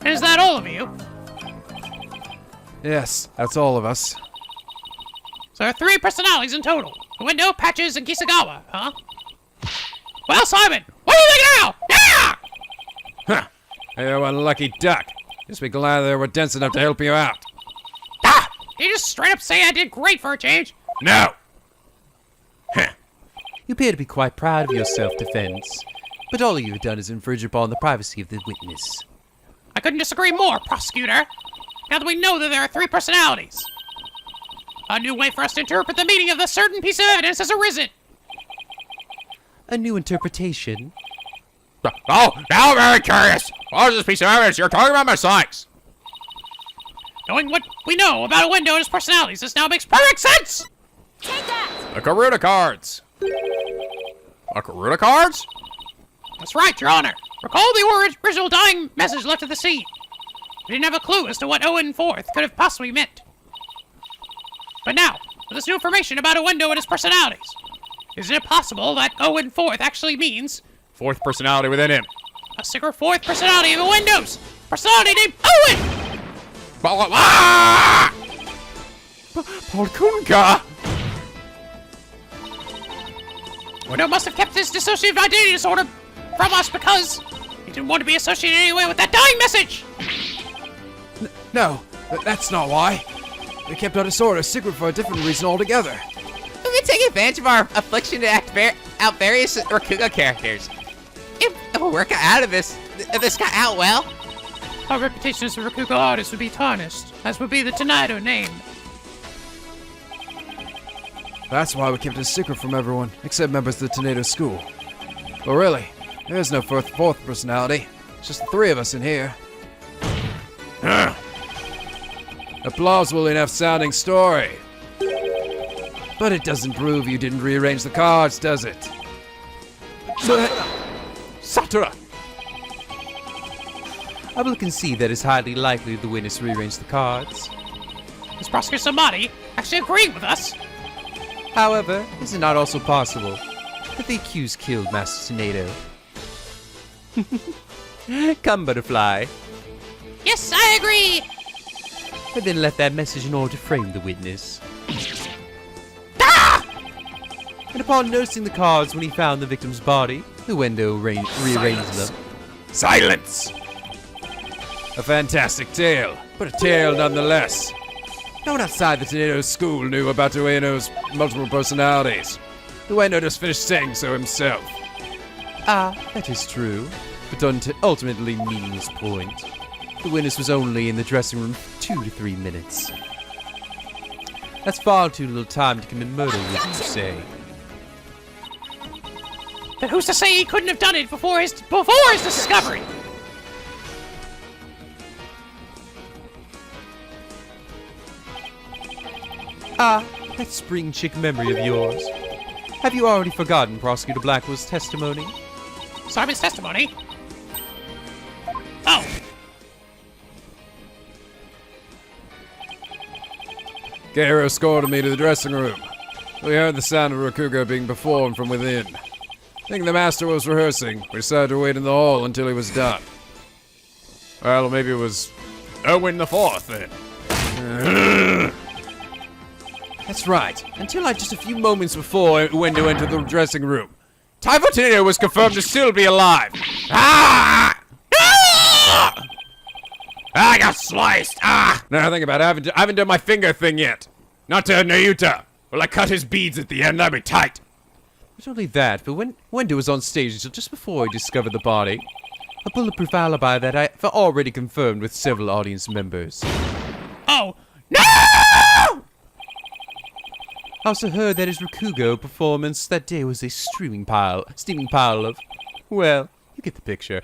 Is that all of you? Yes, that's all of us. So there are 3 personalities in total. Uendo, Patches, and Kisagawa, huh? Well, Simon, what do you think now? Yeah! Huh. You're one lucky duck. Just be glad they were dense enough to help you out. Ah! Did you just straight up say I did great for a change? no. You appear to be quite proud of your self-defense, but all you have done is infringe upon the privacy of the witness. I couldn't disagree more, prosecutor. Now that we know that there are 3 personalities, a new way for us to interpret the meaning of a certain piece of evidence has arisen. A new interpretation? Oh, now I'm very curious. What is this piece of evidence you're talking about, Miss Cykes? Knowing what we know about Uendo and his personalities, this now makes perfect sense! Take that! The Karuta cards. The Karuta cards? That's right, Your Honor. Recall the original dying message left at the scene. We didn't have a clue as to what Owen IV could have possibly meant. But now, with this new information about Uendo and his personalities, isn't it possible that Owen IV actually means Fourth personality within him. a secret 4th personality of Uendo's personality named Owen? Ah! Polkunka! Uendo must have kept his dissociative identity disorder from us because he didn't want to be associated in any way with that dying message. No, that's not why. They kept our disorder secret for a different reason altogether. We can take advantage of our affliction to act out various Rakugo characters. If we work out of this, if this got out well. Our reputation as a Rakugo artist would be tarnished, as would be the Toneido name. That's why we kept it a secret from everyone, except members of the Toneido school. But really, there is no fourth personality. It's just the three of us in here. A plausible enough sounding story. But it doesn't prove you didn't rearrange the cards, does it? Satura! I will concede that it's highly likely the witness rearranged the cards. Is Prosecutor Somebody actually agreeing with us? However, is it not also possible that the accused killed Master Toneido? Come, Butterfly. Yes, I agree! And then left that message in order to frame the witness. Ah! And upon noticing the cards when he found the victim's body, Uendo rearranged them. Silence! A fantastic tale, but a tale nonetheless. No one outside the Toneido school knew about Uendo's multiple personalities. Uendo just finished saying so himself. Ah, that is true, but ultimately meaningless point. The witness was only in the dressing room for 2 to 3 minutes. That's far too little time to commit murder, would you say? Then who's to say he couldn't have done it before his discovery? Ah, that spring chick memory of yours. Have you already forgotten Prosecutor Blackwell's testimony? Simon's testimony? Oh, Gairo escorted me to the dressing room. We heard the sound of Rakugo being performed from within. Thinking the master was rehearsing, we decided to wait in the hall until he was done. Well, maybe it was Owen the Fourth then. That's right. Until just a few moments before Uendo entered the dressing room, Typho Toneido was confirmed to still be alive. Ah! Ah! I got sliced! Ah! Now think about it, I haven't done my finger thing yet. Not to Nayuta. Will I cut his beads at the end? That'd be tight. Not only that, but when Wendo was on stage until just before he discovered the body, a bulletproof alibi that I've already confirmed with several audience members. oh, no! I also heard that his Rakugo performance that day was a steaming pile of, well, you get the picture.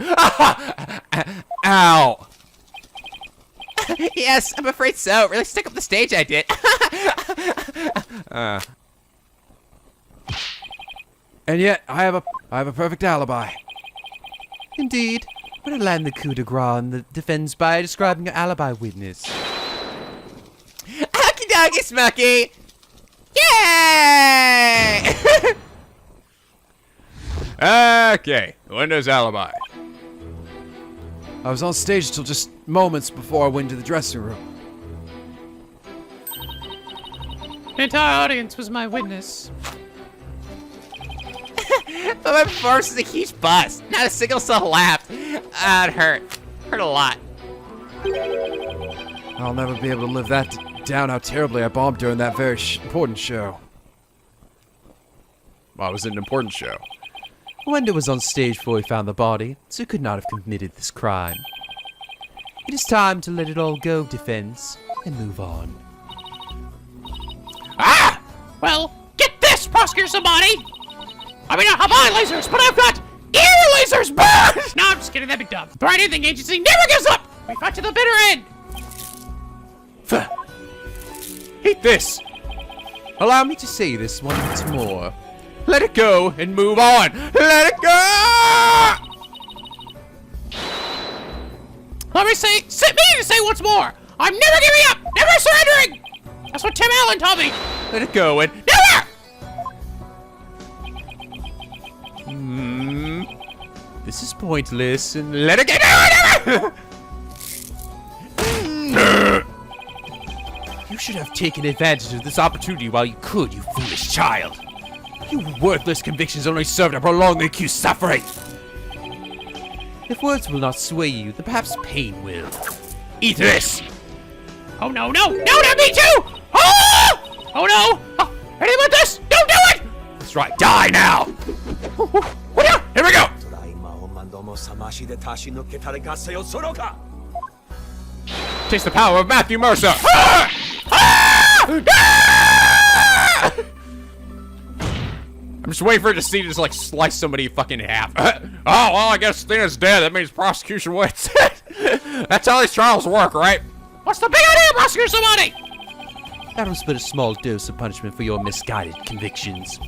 Ow! Yes, I'm afraid so. Really stick up the stage I did. And yet, I have a perfect alibi. Indeed, but I land the coup de grace in the defense by describing an alibi witness. Okie dokie, Smokey. Yay! Okay, Uendo's alibi. I was on stage until just moments before I went into the dressing room. The entire audience was my witness. But my performance was a huge bust. Not a single soul laughed. It hurt. Hurt a lot. I'll never be able to live that down how terribly I bombed during that very important show. Well, it was an important show. Wendo was on stage before he found the body, so he could not have committed this crime. It is time to let it all go, defense, and move on. Ah! Well, get this, Prosecutor Somebody! I mean, I have eye lasers, but I've got ear lasers! Burn! No, I'm just kidding, that'd be dumb. The Wright Anything Agency never gives up! We fight to the bitter end! Eat this! Allow me to say this once more. Let it go and move on. Let it go! Let me say once more! I'm never giving up! Never surrendering! That's what Tim Allen told me! Let it go and Never! This is pointless, and let it go. you should have taken advantage of this opportunity while you could, you foolish child. Your worthless convictions only serve to prolong the accused's suffering. If words will not sway you, then perhaps pain will. Eat this! Oh no, no! No, not me too! Oh! Oh no! Oh, anything with this? Don't do it! That's right, die now! Here we go. Taste the power of Matthew Mercer. just waiting for it to see just like slice somebody fucking in half. Oh, well, I guess Athena's dead. That means prosecution wins. That's how these trials work, right? What's the big idea, Prosecute Somebody? That was but a small dose of punishment for your misguided convictions.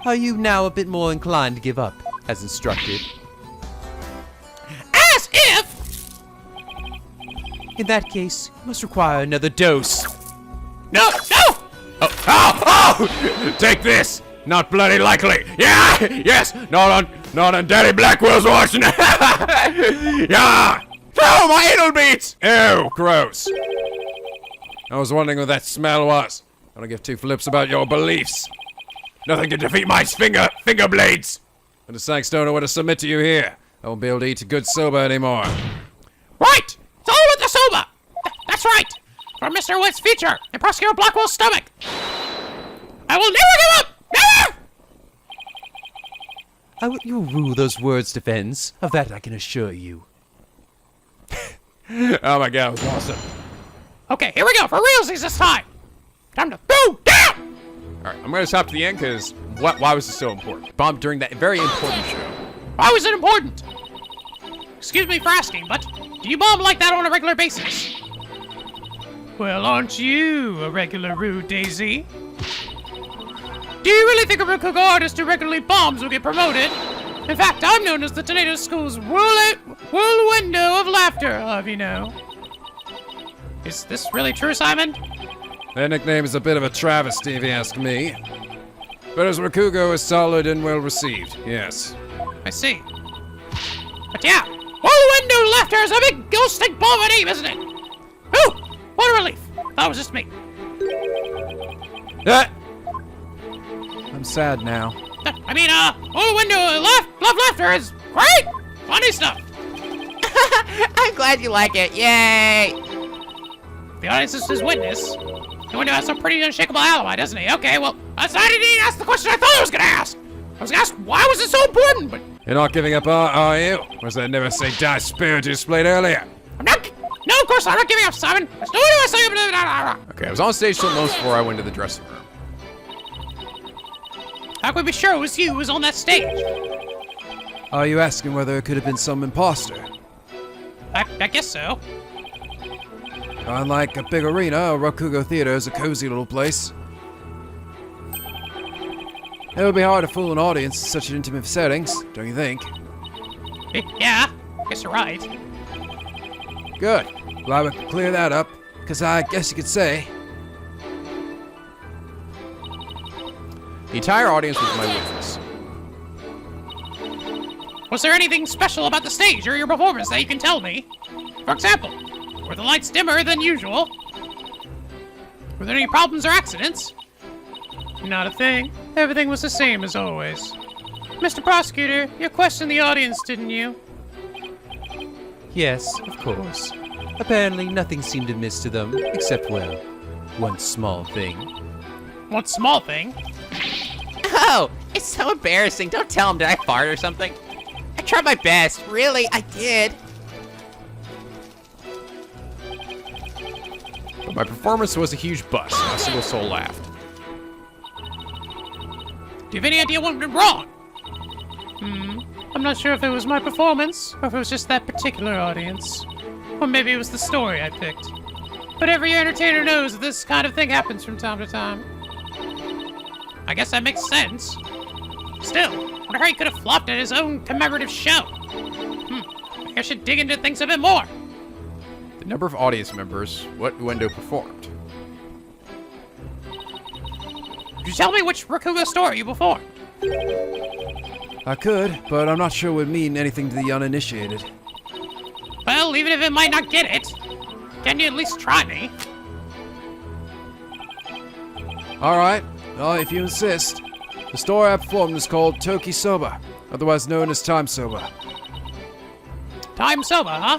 Are you now a bit more inclined to give up, as instructed? As if! In that case, you must require another dose. No! Oh! Take this! Not bloody likely. Yeah! Yes! Not on Daddy Blackwell's watching. Yeah! Oh, my anal beats! Ew, gross. I was wondering what that smell was. I don't give two flips about your beliefs. Nothing can defeat my finger blades. But the Cykes don't know what to submit to you here. I won't be able to eat a good soba anymore. Right! It's all about the soba! That's right! For Mr. Whit's future and Prosecutor Blackwell's stomach! I will never give up! Never! You'll rule those words, defense. Of that I can assure you. Oh my god, it was awesome. Okay, here we go, for realsies this time! Time to throw down! Alright, I'm gonna stop to the end because why was this so important? Bomb during that very important show. Why was it important? Excuse me for asking, but do you bomb like that on a regular basis? Well, aren't you a regular rude daisy? Do you really think a Rokugo artist who regularly bombs will get promoted? In fact, I'm known as the Toneido School's whirlwind of laughter, I'll have you know. Is this really true, Simon? Their nickname is a bit of a travesty, if you ask me. But as Rokugo is solid and well received, yes. I see. But yeah, whirlwind of laughter is a big ghosting bomb of a name, isn't it? Ooh, what a relief. That was just me. I'm sad now. I mean, whirlwind of laughter is great! Funny stuff. I'm glad you like it. Yay! The audience is his witness. The window has a pretty unshakable alibi, doesn't he? Okay, well, I didn't ask the question I thought I was gonna ask. I was gonna ask, why was it so important, but... You're not giving up, are you? Was that never say die spirit you displayed earlier? I'm not... No, of course I'm not giving up, Simon. There's no way I say... Okay, I was on stage till most before I went to the dressing room. How can we be sure it was you who was on that stage? Are you asking whether it could have been some imposter? I guess so. Unlike a big arena, a Rokugo theater is a cozy little place. It would be hard to fool an audience in such intimate settings, don't you think? Yeah, I guess you're right. Good. Glad we could clear that up, because I guess you could say... The entire audience was my witness. Was there anything special about the stage or your performance that you can tell me? For example, were the lights dimmer than usual? Were there any problems or accidents? Not a thing. Everything was the same as always. Mr. Prosecutor, you questioned the audience, didn't you? Yes, of course. Apparently nothing seemed amiss to them, except, well, one small thing. One small thing? Oh, it's so embarrassing. Don't tell him, did I fart or something? I tried my best. Really, I did. But my performance was a huge bust. Not a single soul laughed. Do you have any idea what went wrong? I'm not sure if it was my performance, or if it was just that particular audience. Or maybe it was the story I picked. But every entertainer knows that this kind of thing happens from time to time. I guess that makes sense. Still, I wonder how he could have flopped at his own commemorative show. I should dig into things a bit more. The number of audience members, what Uendo performed. Could you tell me which Rokugo story you performed? I could, but I'm not sure it would mean anything to the uninitiated. Well, even if it might not get it, can you at least try me? Alright, well, if you insist. The story I performed is called Toki Soba, otherwise known as Time Soba. Time Soba, huh?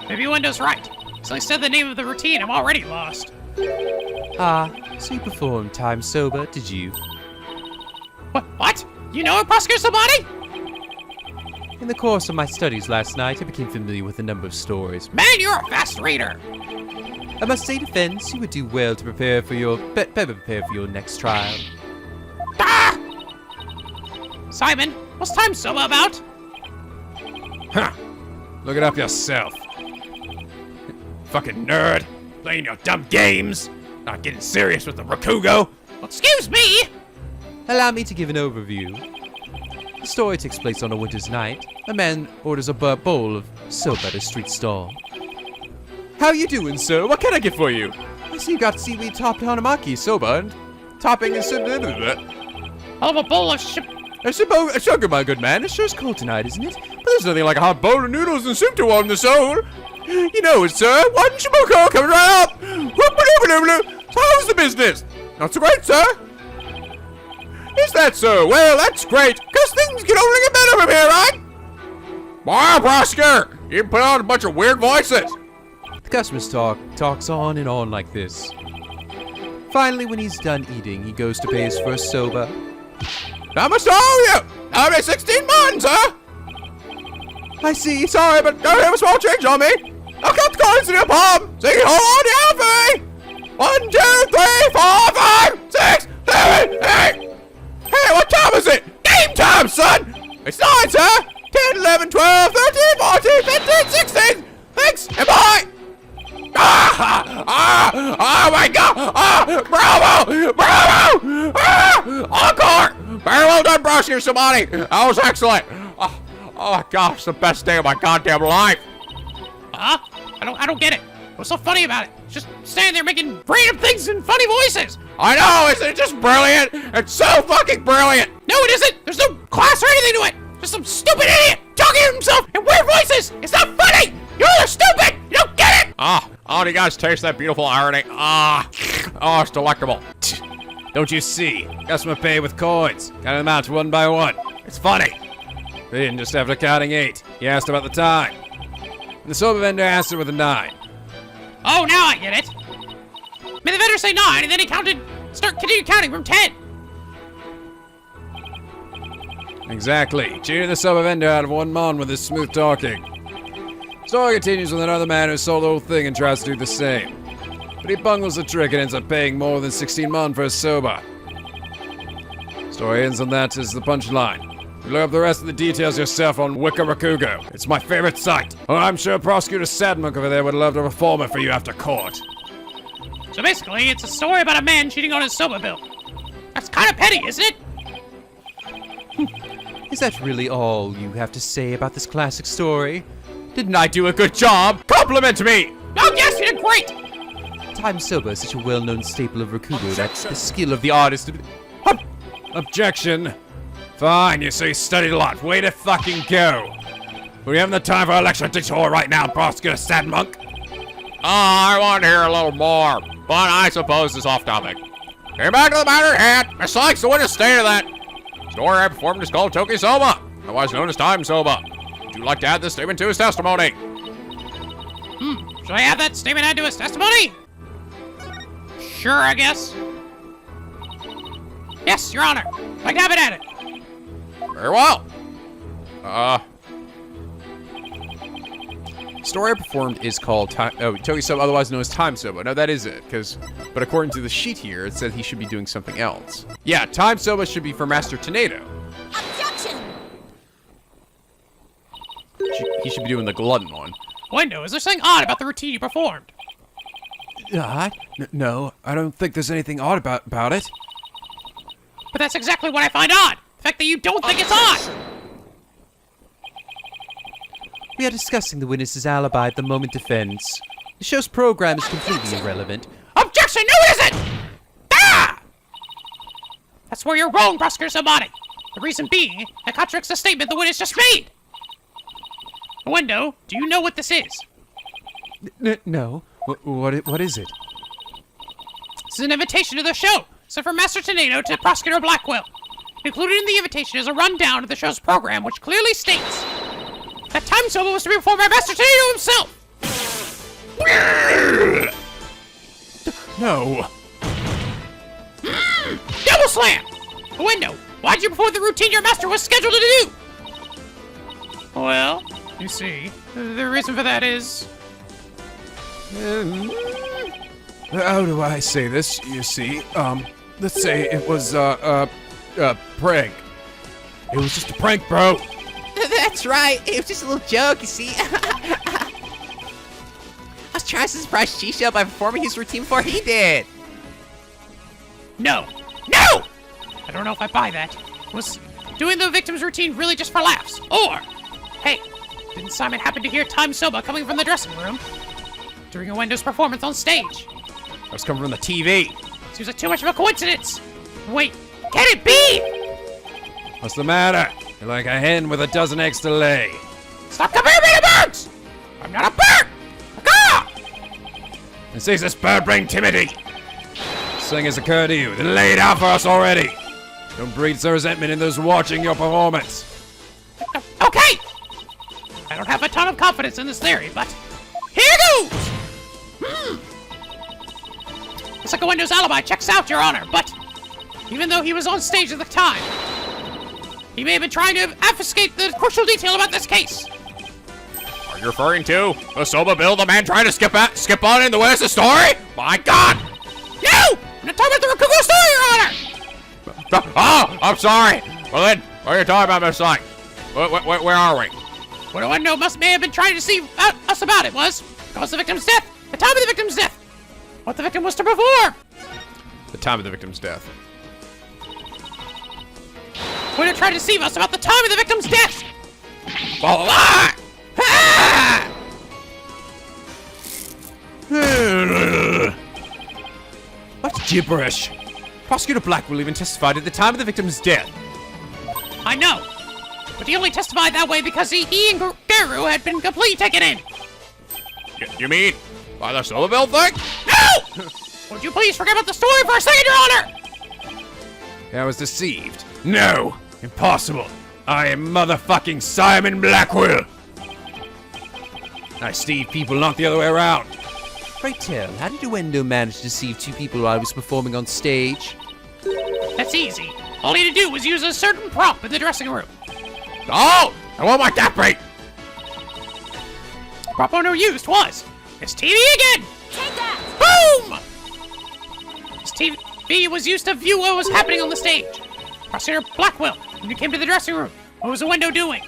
Maybe Uendo's right. So I said the name of the routine, I'm already lost. Ah, so you performed Time Soba, did you? What? You know a Prosecutor Somebody? In the course of my studies last night, I became familiar with a number of stories. Man, you're a fast reader. I must say, defense, you would do well to prepare for your better prepare for your next trial. Ah! Simon, what's time soba about? Huh. Look it up yourself. Fucking nerd. Playing your dumb games. Not getting serious with the Rakugo. Excuse me! Allow me to give an overview. The story takes place on a winter's night. A man orders a bowl of soap at a street stall. How you doing, sir? What can I get for you? I see you got seaweed topped hanamaki soba and Topping is I'll have a bowl of sugar, my good man. It sure's cold tonight, isn't it? But there's nothing like a hot bowl of noodles and soup to warm the soul. You know it, sir. One shiboko coming right up. So how's the business? Not so great, sir. Is that so? Well, that's great, because things can only get better from here, right? Wow, Prosker! You put on a bunch of weird voices. the customer's talks on and on like this. Finally, when he's done eating, he goes to pay his first soba. How much owe you? I'll be 16 months, huh? I see, sorry, but don't have a small change on me. I'll count the coins in your palm. So you can hold on down for me. 1, 2, 3, 4, 5, 6, 7, 8. Hey, what time is it? Game time, son. It's 9, sir. 10, 11, 12, 13, 14, 15, 16. Thanks, and bye. Oh my God! Bravo! Bravo! Encore! Very well done, Prosecutor Somebody. That was excellent. Oh my gosh, the best day of my goddamn life. Huh? I don't get it. What's so funny about it? Just standing there making random things in funny voices. I know, isn't it just brilliant? It's so fucking brilliant. No, it isn't. There's no class or anything to it. Just some stupid idiot talking to himself in weird voices. It's not funny. You're stupid. You don't get it. Oh, do you guys taste that beautiful irony? Oh, it's delectable. Don't you see? Customer pay with coins. Count them out one by one. It's funny. They didn't just after counting 8. He asked about the time. And the soba vendor answered with a 9. Oh, now I get it. Made the vendor say 9, and then he continued counting from 10. Exactly. Cheated the soba vendor out of 1 mon with his smooth talking. Story continues with another man who sold the whole thing and tries to do the same. But he bungles the trick and ends up paying more than 16 mon for his soba. Story ends on that as the punchline. You look up the rest of the details yourself on Wikirakugo. It's my favorite site. Oh, I'm sure Prosecutor Sadmonk over there would love to perform it for you after court. So basically, it's a story about a man cheating on his soba bill. That's kind of petty, isn't it? Is that really all you have to say about this classic story? Didn't I do a good job? Compliment me! Oh, yes, you did great. Time soba is such a well-known staple of Rakugo that the skill of the artist... Objection. Fine, you say you studied a lot. Way to fucking go. We haven't the time for a lecture detour right now, Prosecutor Sadmonk. I want to hear a little more, but I suppose it's off topic. Getting back to the matter at hand, Miss Cykes, the witness stated that story I performed is called Toki Soba, otherwise known as Time Soba. Would you like to add this statement to his testimony? Should I add that statement add to his testimony? Sure, I guess. Yes, Your Honor. I'd like to have it added. Very well. Story I performed is called Toki Soba, otherwise known as Time Soba. No, that is it, but according to the sheet here, it said he should be doing something else. Yeah, Time Soba should be for Master Toneido. Objection! He should be doing the glutton one. Uendo, is there something odd about the routine you performed? Odd? No, I don't think there's anything odd about it. But that's exactly what I find odd. The fact that you don't think it's odd. We are discussing the witness's alibi at the moment defense. The show's program is completely irrelevant. Objection! No, it isn't! Ah! That's where you're wrong, Prosecutor Somebody. The reason being, it contradicts the statement the witness just made. Uendo, do you know what this is? No. What is it? This is an invitation to the show, sent from Master Toneido to Prosecutor Blackwell. Included in the invitation is a rundown of the show's program, which clearly states that Time Soba was to be performed by Master Toneido himself. No. Double slam! Uendo, why'd you perform the routine your master was scheduled to do? Well, you see, the reason for that is... How do I say this? You see, let's say it was, prank. It was just a prank, bro. That's right. It was just a little joke, you see. I was trying to surprise Shisho by performing his routine before he did. No! No! I don't know if I buy that. Was doing the victim's routine really just for laughs? Or, hey, didn't Simon happen to hear Time Soba coming from the dressing room during Uendo's performance on stage? That was coming from the TV. Seems like too much of a coincidence. Wait, can it be? What's the matter? You're like a hen with a dozen eggs to lay. Stop comparing me to birds! I'm not a bird! A caw! And sees this bird brain timidity. This thing has occurred to you, then lay it out for us already. Don't breed some resentment in those watching your performance. Okay! I don't have a ton of confidence in this theory, but here goes! Looks like Uendo's alibi checks out, Your Honor, but even though he was on stage at the time, he may have been trying to obfuscate the crucial detail about this case. Are you referring to the Soba Bill, the man trying to skip on in the West story? My God! No! I'm not talking about the Rakugo story, Your Honor! Oh, I'm sorry. Well then, what are you talking about, Miss Cykes? Where are we? What Uendo may have been trying to deceive us about it was cause the victim's death, the time of the victim's death, what the victim was to perform. The time of the victim's death. Uendo tried to deceive us about the time of the victim's death. Well, ah! What gibberish? Prosecutor Blackwell even testified at the time of the victim's death. I know, but he only testified that way because he and Garu had been completely taken in. You mean by the Soba Bill thing? No! Would you please forget about the story for a second, Your Honor? I was deceived. No! Impossible! I am motherfucking Simon Blackwell! I deceive people, not the other way around. Pray tell, how did Uendo manage to deceive two people while I was performing on stage? That's easy. All he had to do was use a certain prop in the dressing room. Oh! I want my that break! The prop Uendo used was his TV again! Take that! Boom! His TV was used to view what was happening on the stage. Prosecutor Blackwell, when he came to the dressing room, what was Uendo doing?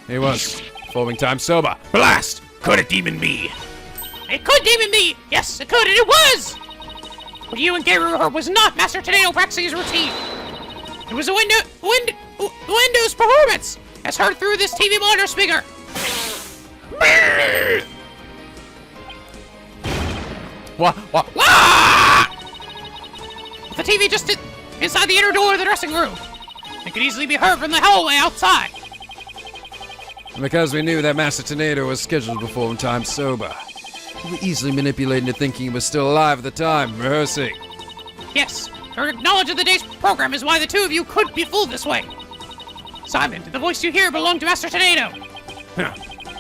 He was performing Time Soba. Blast! Could it even be? It could demon me! Yes, it could, and it was! What you and Garu heard was not Master Toneido practicing his routine. It was Uendo's performance, as heard through this TV monitor speaker. What? The TV just inside the inner door of the dressing room. It could easily be heard from the hallway outside. And because we knew that Master Toneido was scheduled to perform Time Soba, we were easily manipulated into thinking he was still alive at the time, rehearsing. Yes, your knowledge of the day's program is why the two of you could be fooled this way. Simon, did the voice you hear belong to Master Toneido?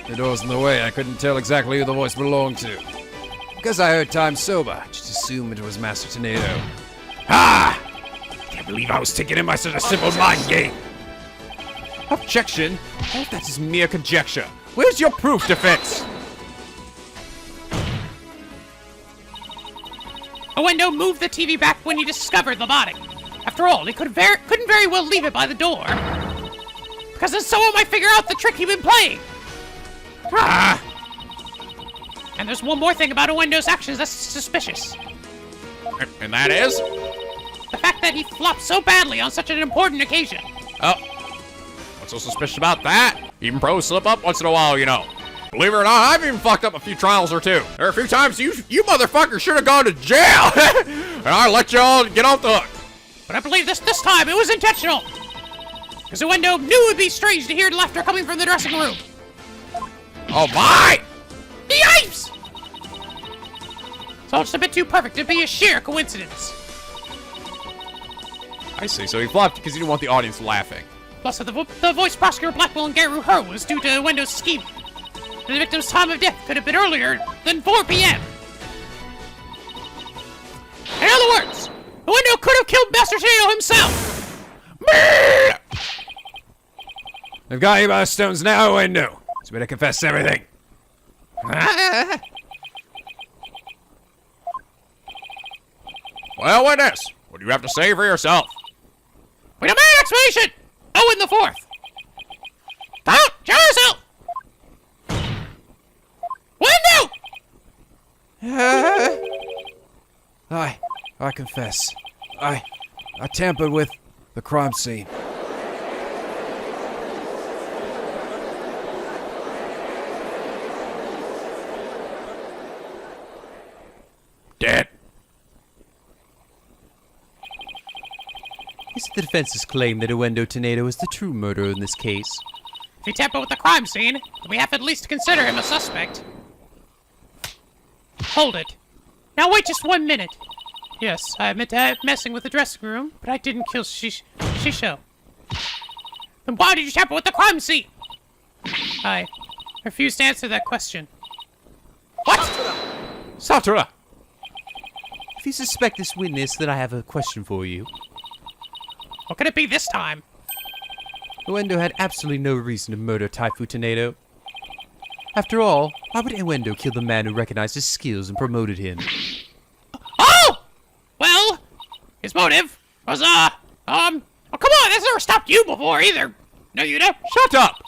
The door's in the way, I couldn't tell exactly who the voice belonged to. Because I heard Time Soba, I just assumed it was Master Toneido. Ah! Can't believe I was taken in by such a simple mind game. Objection? All that is mere conjecture. Where's your proof, defense? Uendo moved the TV back when he discovered the body. After all, he couldn't very well leave it by the door, because then someone might figure out the trick he'd been playing. Ah! And there's one more thing about Uendo's actions that's suspicious. And that is? The fact that he flopped so badly on such an important occasion. Oh. What's so suspicious about that? Even pros slip up once in a while, you know. Believe it or not, I've even fucked up a few trials or two. There are a few times you motherfuckers should have gone to jail. And I let y'all get off the hook. But I believe this time it was intentional. Because Uendo knew it would be strange to hear laughter coming from the dressing room. Oh my! Yipes! It's all just a bit too perfect to be a sheer coincidence. I see, so he flopped because he didn't want the audience laughing. Plus, the voice prosecutor Blackwell and Garu Her was due to Uendo's scheme. The victim's time of death could have been earlier than 4 p.m. In other words, Uendo could have killed Master Toneido himself. I've got you by the stones now, Uendo. So better confess everything. Well, witness, what do you have to say for yourself? We demand an explanation! Owen the Fourth. Out! Show yourself! Window! I confess. I tampered with the crime scene. Dead. Is it the defense's claim that Uendo Toneido is the true murderer in this case? If he tampered with the crime scene, then we have to at least consider him a suspect. Hold it. Now wait just 1 minute. Yes, I admit to messing with the dressing room, but I didn't kill Shisho. Then why did you tamper with the crime scene? I refuse to answer that question. What? Satura! If you suspect this witness, then I have a question for you. What could it be this time? Uendo had absolutely no reason to murder Taifu Toneido. After all, why would Uendo kill the man who recognized his skills and promoted him? Oh! Well, his motive was, oh, come on, that's never stopped you before either. No, you know. Shut up!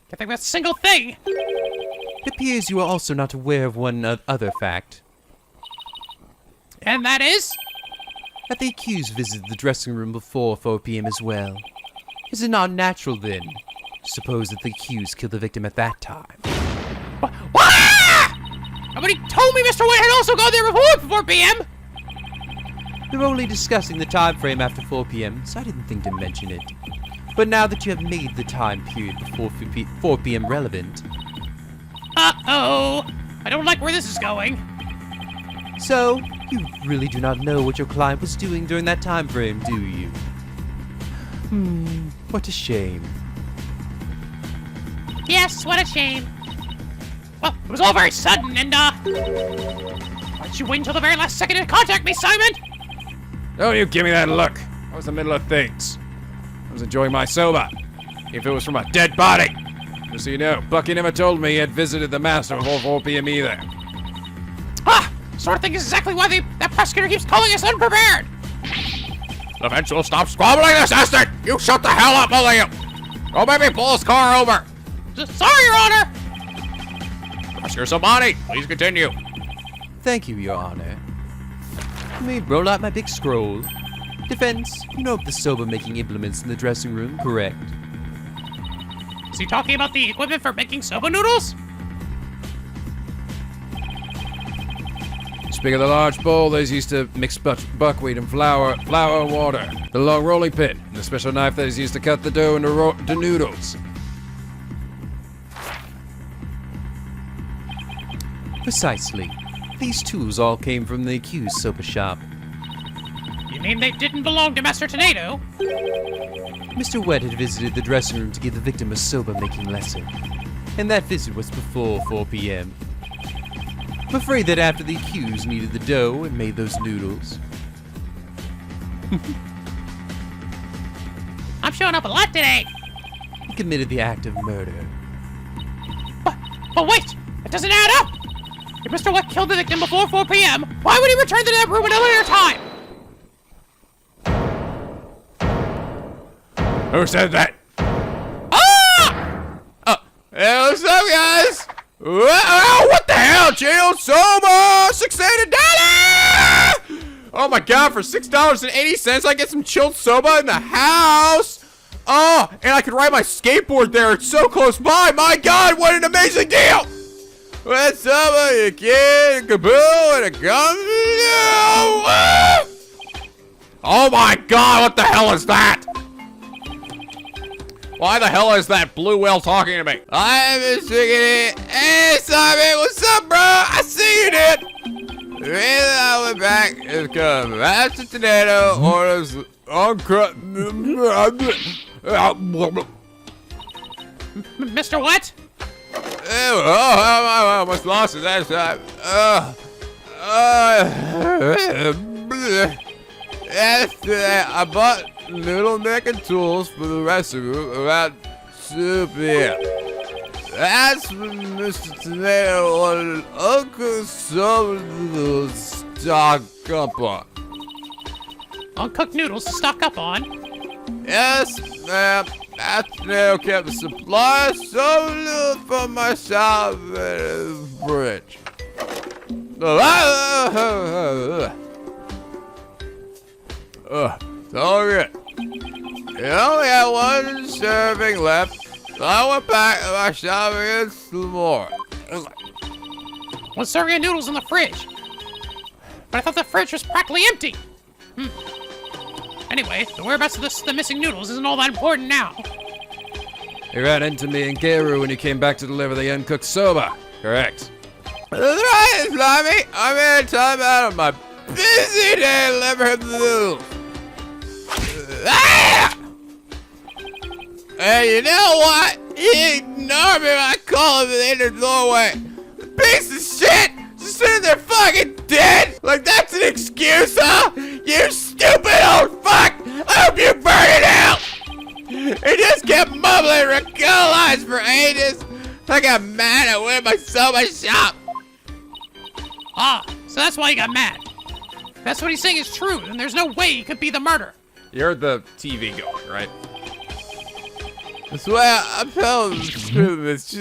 Can't think of a single thing. It appears you are also not aware of one other fact. And that is? That the accused visited the dressing room before 4 p.m. as well. Is it not natural, then, to suppose that the accused killed the victim at that time? Nobody told me Mr. White had also gone there before 4 p.m. We were only discussing the time frame after 4 p.m., so I didn't think to mention it. But now that you have made the time period before 4 p.m. relevant... Uh-oh. I don't like where this is going. So, you really do not know what your client was doing during that time frame, do you? What a shame. Yes, what a shame. Well, it was all very sudden, and, why'd you wait until the very last second to contact me, Simon? Don't you give me that look. I was in the middle of things. I was enjoying my soba. If it was from a dead body. Just so you know, Bucky never told me he had visited the master before 4 p.m. either. Sort of thing is exactly why that prosecutor keeps calling us unprepared. The bench will stop squabbling this instant! You shut the hell up, both of you! Don't make me pull his car over! Sorry, Your Honor! Prosecutor Sabani, please continue. Thank you, Your Honor. Let me roll out my big scroll. Defense, you know of the soba-making implements in the dressing room, correct? Is he talking about the equipment for making soba noodles? Speak of the large bowl that is used to mix buckwheat and flour and water. The long rolling pin, and the special knife that is used to cut the dough into noodles. Precisely. These tools all came from the accused soba shop. You mean they didn't belong to Master Toneido? Mr. Wet had visited the dressing room to give the victim a soba-making lesson. And that visit was before 4 p.m. I'm afraid that after the accused kneaded the dough and made those noodles. I'm showing up a lot today. He committed the act of murder. But wait, it doesn't add up. If Mr. Wet killed the victim before 4 p.m., why would he return to that room at a later time? Who said that? Hey, what's up, guys? What the hell, Jill? Soma! $680! Oh my god, for $6.80, I get some chilled soba in the house! Oh, and I can ride my skateboard there. It's so close by. My god, what an amazing deal! What's up, you kid? Kaboo and a gum? Oh my god, what the hell is that? Why the hell is that blue whale talking to me? I'm just thinking it. Hey, Simon, what's up, bro? I see you, dude. The reason I went back is because Master Toneido orders Mr. What? I almost lost it that time. I bought little making tools for the restroom around 2 p.m. That's when Mr. Toneido wanted Uncle some to stock up on. Uncooked noodles to stock up on? Yes, ma'am. Athena kept the supplies so little for myself in the fridge. It's all good. You only had one serving left, so I went back to my shop and get some more. One serving of noodles in the fridge. But I thought the fridge was practically empty. Anyway, the whereabouts of the missing noodles isn't all that important now. You ran into me and Geru when you came back to deliver the uncooked soba. Correct. That's right, Slimy. I'm in time out of my busy day to deliver him the noodles. And you know what? He ignored me when I called him in the doorway. Piece of shit! Just sitting there fucking dead! Like that's an excuse, huh? You stupid old fuck! I hope you burn it out! He just kept mumbling Raquel lines for ages. I got mad at when I sold my shop. Ah, so that's why he got mad. If that's what he's saying is true, then there's no way he could be the murderer. You heard the TV going, right? I swear, I'm telling the truth.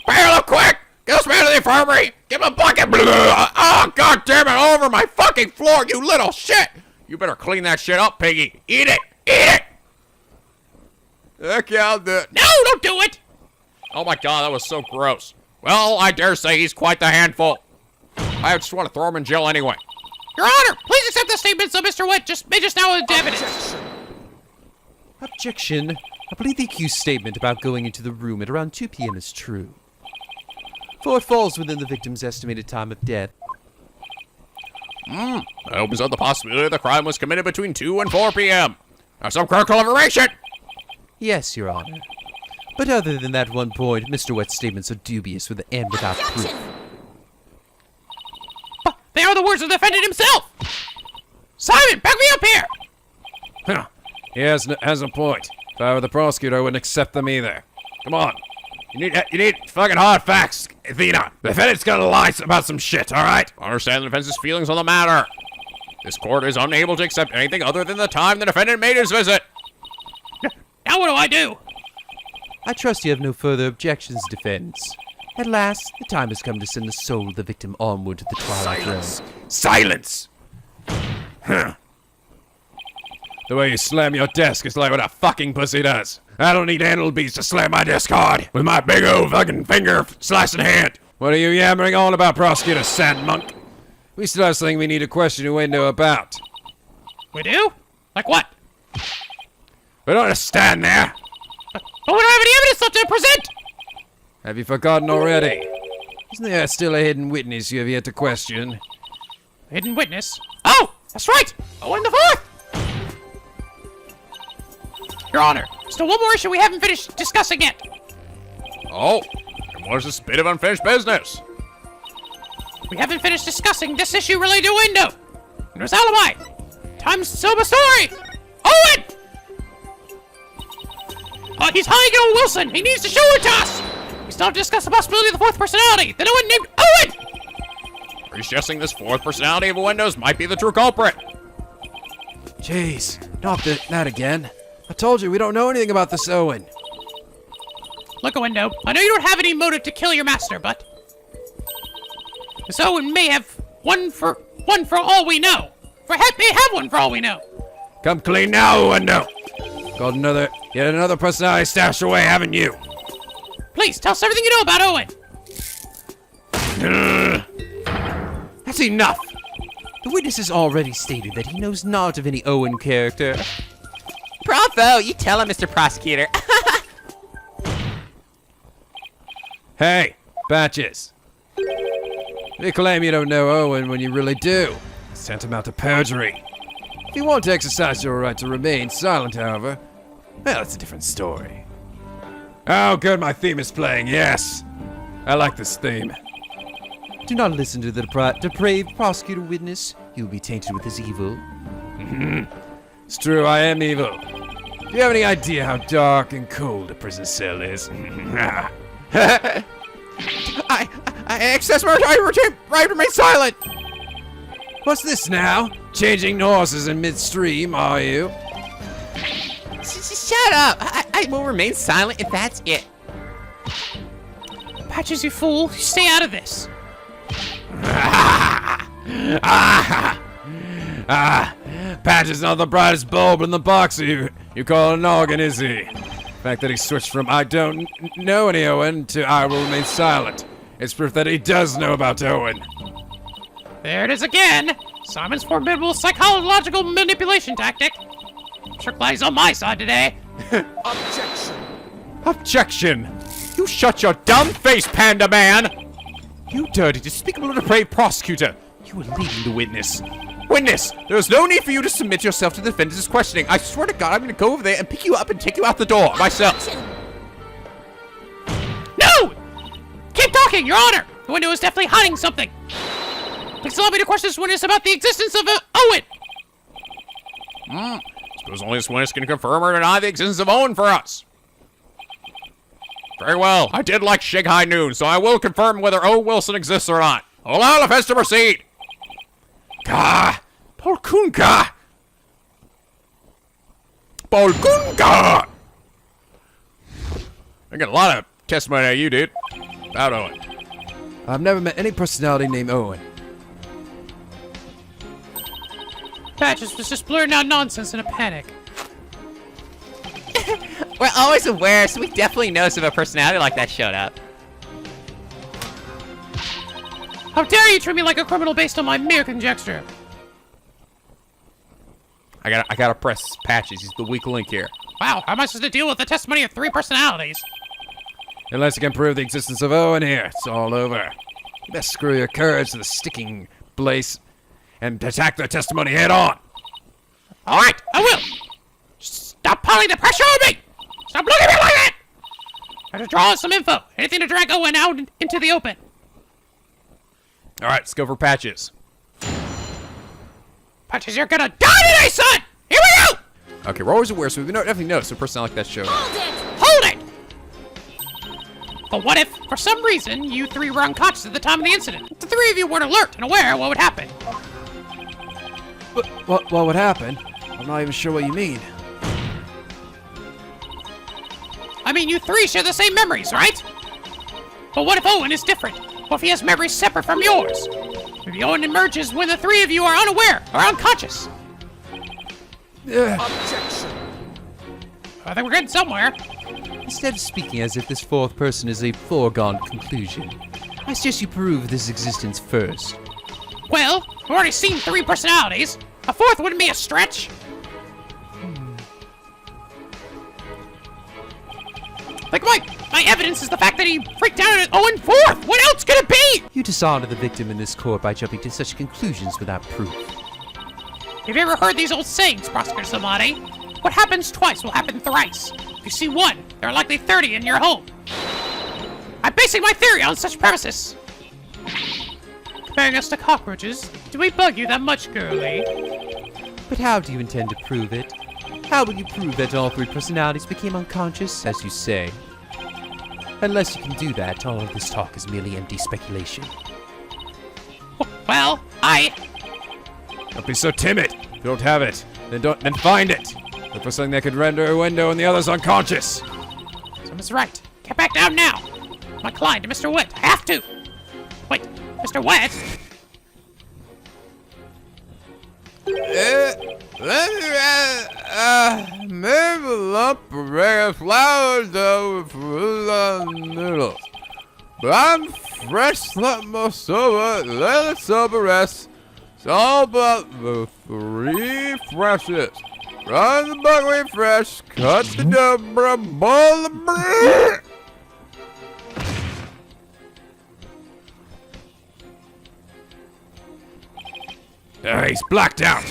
Bail quick! Get this man to the infirmary! Give him a bucket! Oh, god damn it! All over my fucking floor, you little shit! You better clean that shit up, Piggy. Eat it! Eat it! Okay, I'll do it. No, don't do it! Oh my god, that was so gross. Well, I dare say he's quite the handful. I just want to throw him in jail anyway. Your Honor, please accept the statements of Mr. Witt made just now into evidence. Objection. I believe the accused's statement about going into the room at around 2 p.m. is true. For it falls within the victim's estimated time of death. That opens up the possibility the crime was committed between 2 and 4 p.m. Now some critical information! Yes, Your Honor. But other than that one point, Mr. Wett's statements are dubious and without proof. But they are the words of the defendant himself! Simon, back me up here! Huh. He has a point. If I were the prosecutor, I wouldn't accept them either. Come on. You need fucking hard facts, Athena. The defendant's gonna lie about some shit, alright? I understand the defense's feelings on the matter. This court is unable to accept anything other than the time the defendant made his visit. Now what do I do? I trust you have no further objections, defense. At last, the time has come to send the soul of the victim onward to the twilight realm. Silence! Huh. The way you slam your desk is like what a fucking pussy does. I don't need anal beads to slam my desk hard with my big old fucking finger slicing hand. What are you yammering on about, prosecutor Sand Monk? We still have something we need to question Uendo about. We do? Like what? We don't just stand there. But we don't have any evidence left to present! Have you forgotten already? Isn't there still a hidden witness you have yet to question? Hidden witness? Oh, that's right! Owen the Fourth! Your Honor, still one more issue we haven't finished discussing yet. Oh, and what's this bit of unfinished business? We haven't finished discussing this issue related to Uendo. And his alibi. Time to tell the story! Owen! He's hiding on Wilson. He needs to show it to us. We still have to discuss the possibility of the fourth personality. The one named Owen! Are you suggesting this fourth personality of Uendo's might be the true culprit? Jeez, not that again. I told you we don't know anything about this Owen. Look, Uendo, I know you don't have any motive to kill your master, but this Owen may have one for all we know. May have one for all we know. Come clean now, Uendo. Got yet another personality stashed away, haven't you? Please, tell us everything you know about Owen. That's enough! The witness has already stated that he knows not of any Owen character. Bravo, you tell him, Mr. Prosecutor. Hey, Batches. You claim you don't know Owen when you really do. Sent him out to perjury. If you want to exercise your right to remain silent, however, well, that's a different story. Oh, good, my theme is playing, yes. I like this theme. Do not listen to the depraved prosecutor witness. He will be tainted with his evil. It's true, I am evil. Do you have any idea how dark and cold a prison cell is? I access my right to remain silent. What's this now? Changing horses in midstream, are you? Shut up! I will remain silent if that's it. Patches, you fool. Stay out of this. Patch not the brightest bulb in the box you call a noggin, is he? The fact that he switched from I don't know any Owen to I will remain silent. It's proof that he does know about Owen. There it is again. Simon's formidable psychological manipulation tactic. I'm sure glad he's on my side today. Objection! You shut your dumb face, Panda Man! You dirty, despicable, depraved prosecutor! You are leading the witness. Witness, there is no need for you to submit yourself to the defendant's questioning. I swear to God, I'm going to go over there and pick you up and take you out the door myself. No! Keep talking, Your Honor! The window is definitely hiding something. Please allow me to question this witness about the existence of Owen. Suppose only this witness can confirm or deny the existence of Owen for us. Very well. I did like Shanghai Noon, so I will confirm whether Owen Wilson exists or not. Allow the defense to proceed. Ka! Polkunka! Polkunka! I got a lot of testimony out of you, dude. About Owen. I've never met any personality named Owen. Patches was just blurting out nonsense in a panic. We're always aware, so we definitely notice if a personality like that showed up. How dare you treat me like a criminal based on my mere conjecture? I gotta press Patches. He's the weak link here. Wow, how am I supposed to deal with the testimony of 3 personalities? Unless you can prove the existence of Owen here, it's all over. You best screw your courage to the sticking place and attack their testimony head on. All right, I will. Stop piling the pressure on me! Stop looking at me like that! I have to draw some info. Anything to drag Owen out into the open. All right, let's go for Patches. Patches, you're gonna die today, son! Here we go! Okay, we're always aware, so we definitely notice a personality like that showed up. Hold it! Hold it! But what if, for some reason, you 3 were unconscious at the time of the incident? If the 3 of you weren't alert and aware, what would happen? What would happen? I'm not even sure what you mean. I mean, you 3 share the same memories, right? But what if Owen is different? What if he has memories separate from yours? Maybe Owen emerges when the 3 of you are unaware or unconscious. I think we're getting somewhere. Instead of speaking as if this 4th person is a foregone conclusion, I suggest you prove this existence first. Well, we've already seen 3 personalities. A 4th wouldn't be a stretch. Like, my evidence is the fact that he freaked out at Owen 4th. What else could it be? You dishonor the victim in this court by jumping to such conclusions without proof. Have you ever heard these old sayings, Prosecutor Samadi? What happens twice will happen thrice. If you see 1, there are likely 30 in your home. I'm basing my theory on such premises. Comparing us to cockroaches, do we bug you that much, girlie? But how do you intend to prove it? How will you prove that all 3 personalities became unconscious, as you say? Unless you can do that, all of this talk is merely empty speculation. Well, Don't be so timid. If you don't have it, then find it. Look for something that could render Uendo and the others unconscious. So Mr. Wright, get back down now. My client, Mr. Wet, I have to. Wait, Mr. Wet? Maybe a lump of red flowers over fruit noodles. But I'm fresh like my sober, let it sober rest. It's all about the 3 freshes. Run the buckwheat fresh, cut the dobra, boil the bread. He's blacked out.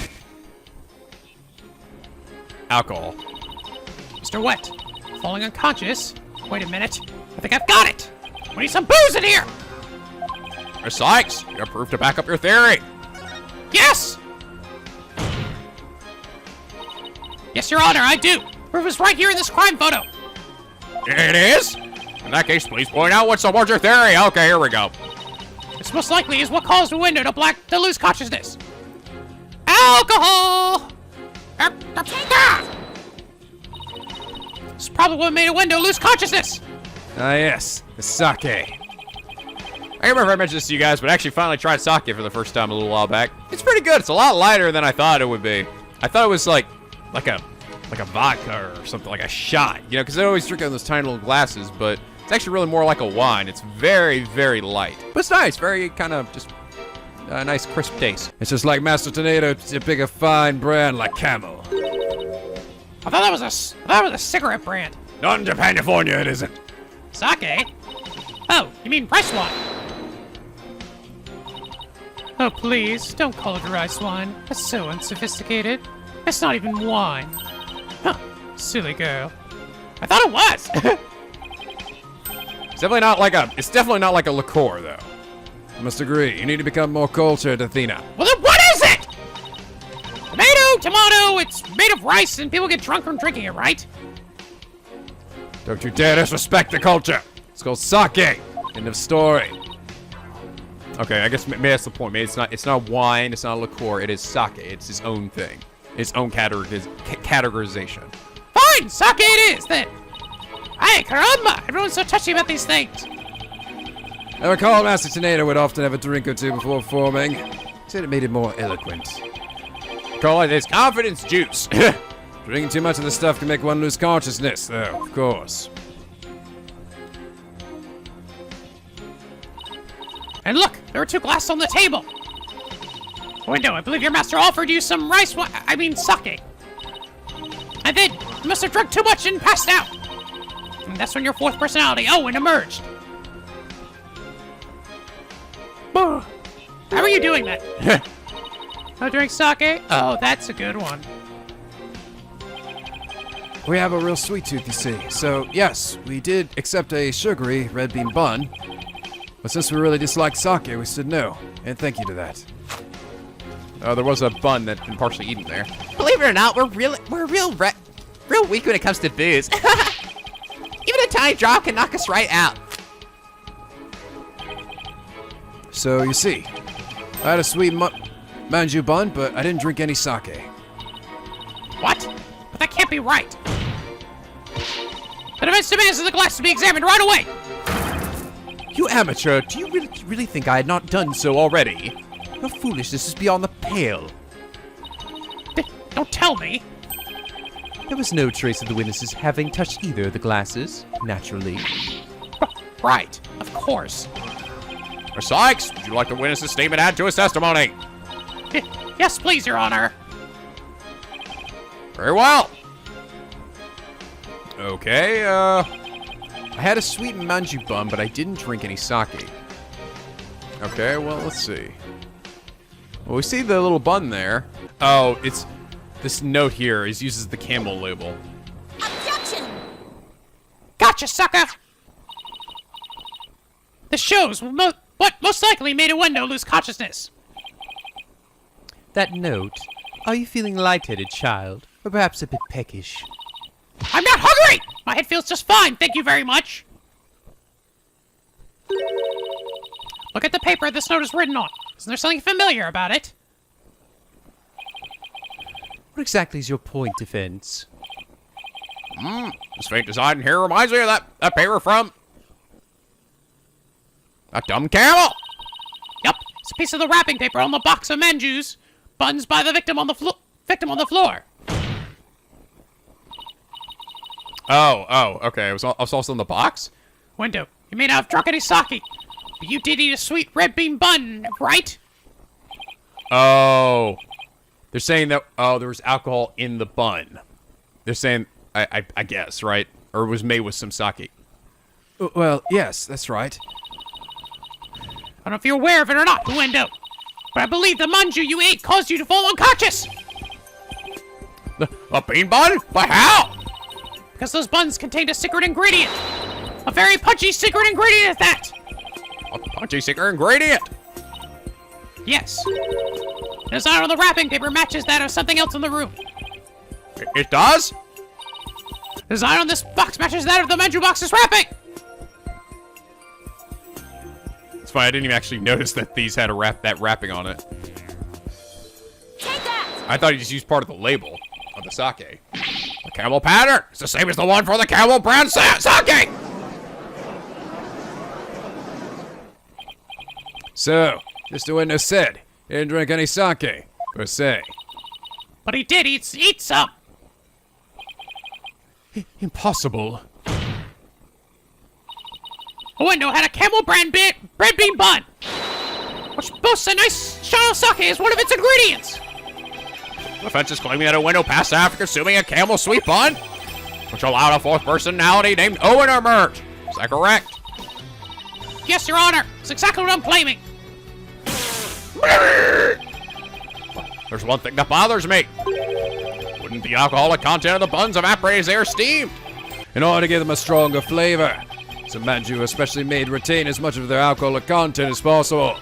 Alcohol. Mr. Wet, falling unconscious. Wait a minute. I think I've got it. We need some booze in here. Miss Cykes, you have proof to back up your theory. Yes! Yes, Your Honor, I do. Proof is right here in this crime photo. It is? In that case, please point out what supports your theory. Okay, here we go. This most likely is what caused Uendo to lose consciousness. Alcohol! This is probably what made Uendo lose consciousness. Ah, yes, the sake. I remember I mentioned this to you guys, but I actually finally tried sake for the first time a little while back. It's pretty good. It's a lot lighter than I thought it would be. I thought it was like a vodka or something, like a shot, you know, because I always drink out of those tiny little glasses, but it's actually really more like a wine. It's very, very light, but it's nice. Very kind of just a nice crisp taste. It's just like Master Toneido to pick a fine brand like Camel. I thought that was a cigarette brand. Not in Japan, California, it isn't. Sake? Oh, you mean rice wine? Oh, please, don't call it rice wine. That's so unsophisticated. It's not even wine. Huh, silly girl. I thought it was! It's definitely not like a liqueur, though. I must agree. You need to become more cultured, Athena. Well, then what is it? Tomato, it's made of rice and people get drunk from drinking it, right? Don't you dare disrespect the culture. It's called sake. End of story. Okay, I guess maybe that's the point. Maybe it's not wine, it's not a liqueur, it is sake. It's its own thing. Its own categorization. Fine, sake it is, then. Hey, caramba! Everyone's so touchy about these things. I recall Master Toneido would often have a drink or two before performing. Said it made it more eloquent. Call it this confidence juice. Drinking too much of the stuff can make one lose consciousness, though, of course. And look, there were 2 glasses on the table. Uendo, I believe your master offered you some sake. And then you must have drunk too much and passed out. And that's when your 4th personality, Owen, emerged. How are you doing that? I drink sake? Oh, that's a good one. We have a real sweet tooth, you see. So, yes, we did accept a sugary red bean bun. But since we really disliked sake, we said no. And thank you to that. Oh, there was a bun that had been partially eaten there. Believe it or not, we're real weak when it comes to booze. Even a tiny drop can knock us right out. So, you see, I had a sweet manju bun, but I didn't drink any sake. What? But that can't be right. The defense demands that the glass to be examined right away. You amateur, do you really think I had not done so already? Your foolishness is beyond the pale. Don't tell me. There was no trace of the witnesses having touched either of the glasses, naturally. Right, of course. Cykes, would you like the witness's statement added to his testimony? Yes, please, Your Honor. Very well. Okay, I had a sweet manju bun, but I didn't drink any sake. Okay, well, let's see. Well, we see the little bun there. Oh, it's... This note here uses the camel label. Objection! Gotcha, sucker! This shows what most likely made Uendo lose consciousness. That note. Are you feeling lightheaded, child? Or perhaps a bit peckish? I'm not hungry! My head feels just fine, thank you very much. Look at the paper this note is written on. Isn't there something familiar about it? What exactly is your point, defense? This faint design in here reminds me of that paper from... That dumb camel! Yup, it's a piece of the wrapping paper on the box of manjus. Buns by the victim on the floor. Oh, okay. It was also in the box? Uendo, you may not have drunk any sake, but you did eat a sweet red bean bun, right? Oh. They're saying that, there was alcohol in the bun. They're saying, I guess, right? Or it was made with some sake. Well, yes, that's right. I don't know if you're aware of it or not, Uendo, but I believe the manju you ate caused you to fall unconscious. A bean bun? But how? Because those buns contained a secret ingredient. A very punchy secret ingredient at that. A punchy secret ingredient? Yes. The design on the wrapping paper matches that of something else in the room. It does? The design on this box matches that of the manju box's wrapping. It's funny, I didn't even actually notice that these had that wrapping on it. Take that! I thought he just used part of the label of the sake. The camel pattern is the same as the one for the camel brand sake. So, Mr. Uendo said he didn't drink any sake, per se. But he did eat some. Impossible. Uendo had a camel brand bread bean bun, which boasts a nice shot of sake as one of its ingredients. The defense is claiming that Uendo passed after consuming a camel sweet bun, which allowed a fourth personality named Owen to emerge. Is that correct? Yes, Your Honor. It's exactly what I'm claiming. There's one thing that bothers me. Wouldn't the alcoholic content of the buns evaporate as they are steamed? In order to give them a stronger flavor, some manju are especially made to retain as much of their alcoholic content as possible.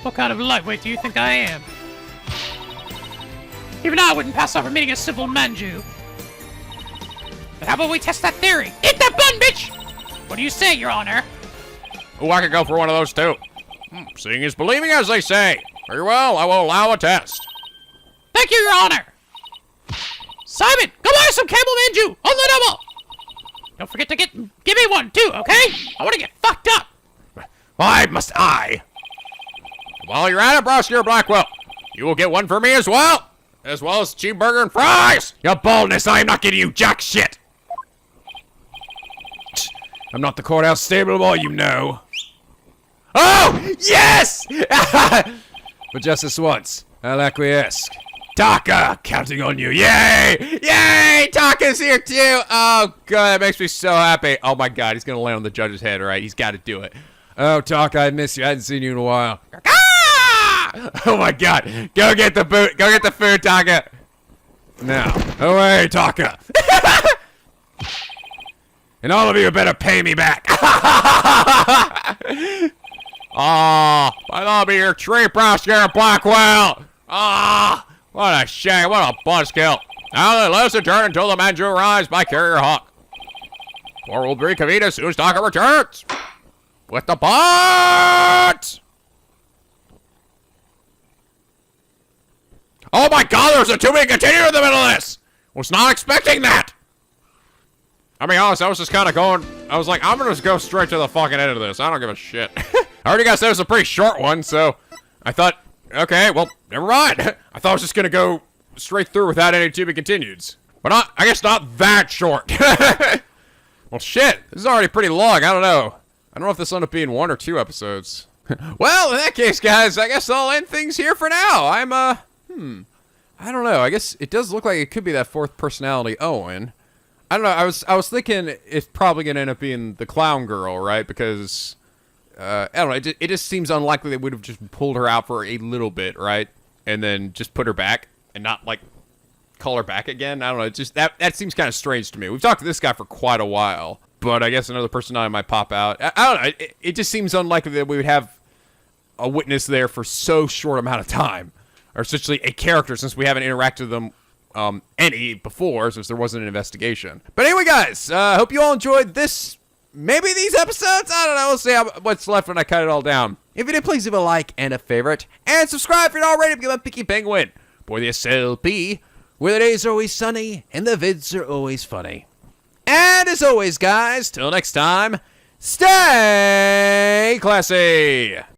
What kind of lightweight do you think I am? Even I wouldn't pass off for meeting a simple manju. But how about we test that theory? Eat that bun, bitch! What do you say, Your Honor? Oh, I could go for one of those too. Seeing is believing, as they say. Very well, I will allow a test. Thank you, Your Honor! Simon, go buy some camel manju on the double! Don't forget to give me one too, okay? I want to get fucked up! Why must I? While you're at it, Prosecutor Blackwell, you will get one for me as well as cheeseburger and fries! Your baldness, I am not giving you jack shit! I'm not the courthouse stable boy, you know. Oh, yes! But just this once, I'll acquiesce. Taka, counting on you, yay! Yay! Taka's here too! Oh, God, that makes me so happy. Oh, my God, he's going to land on the judge's head, right? He's got to do it. Oh, Taka, I miss you. I hadn't seen you in a while. Ah! Oh, my God. Go get the boot. Go get the food, Taka. Now, away, Taka. And all of you better pay me back. Oh, I'll be your tree, Prosecutor Blackwell. Ah, what a shame. What a buzzkill. Now then, let us adjourn until the manju arrives by Carrier Hawk. Or we'll reconvene as soon as Taka returns. With the butt! Oh my God, there's a to-be continued in the middle of this! Was not expecting that! I mean, honestly, I was just kind of going, I was like, I'm gonna just go straight to the fucking end of this. I don't give a shit. I already got said it was a pretty short one, so I thought, okay, well, never mind. I thought I was just gonna go straight through without any to-be continueds. But I guess not that short. Well, shit, this is already pretty long. I don't know. I don't know if this will end up being 1 or 2 episodes. Well, in that case, guys, I guess I'll end things here for now. I don't know. I guess it does look like it could be that fourth personality, Owen. I don't know. I was thinking it's probably gonna end up being the clown girl, right? Because I don't know. It just seems unlikely they would have just pulled her out for a little bit, right? And then just put her back and not like call her back again. I don't know. It just that seems kind of strange to me. We've talked to this guy for quite a while, but I guess another personality might pop out. I don't know. It just seems unlikely that we would have a witness there for so short amount of time, or essentially a character, since we haven't interacted with them any before, since there wasn't an investigation. But anyway, guys, hope you all enjoyed this. Maybe these episodes? I don't know. We'll see what's left when I cut it all down. If you did, please leave a like and a favorite. And subscribe if you're not already. Become a Picky Penguin. For the SLP, where the days are always sunny and the vids are always funny. And as always, guys, till next time, stay classy.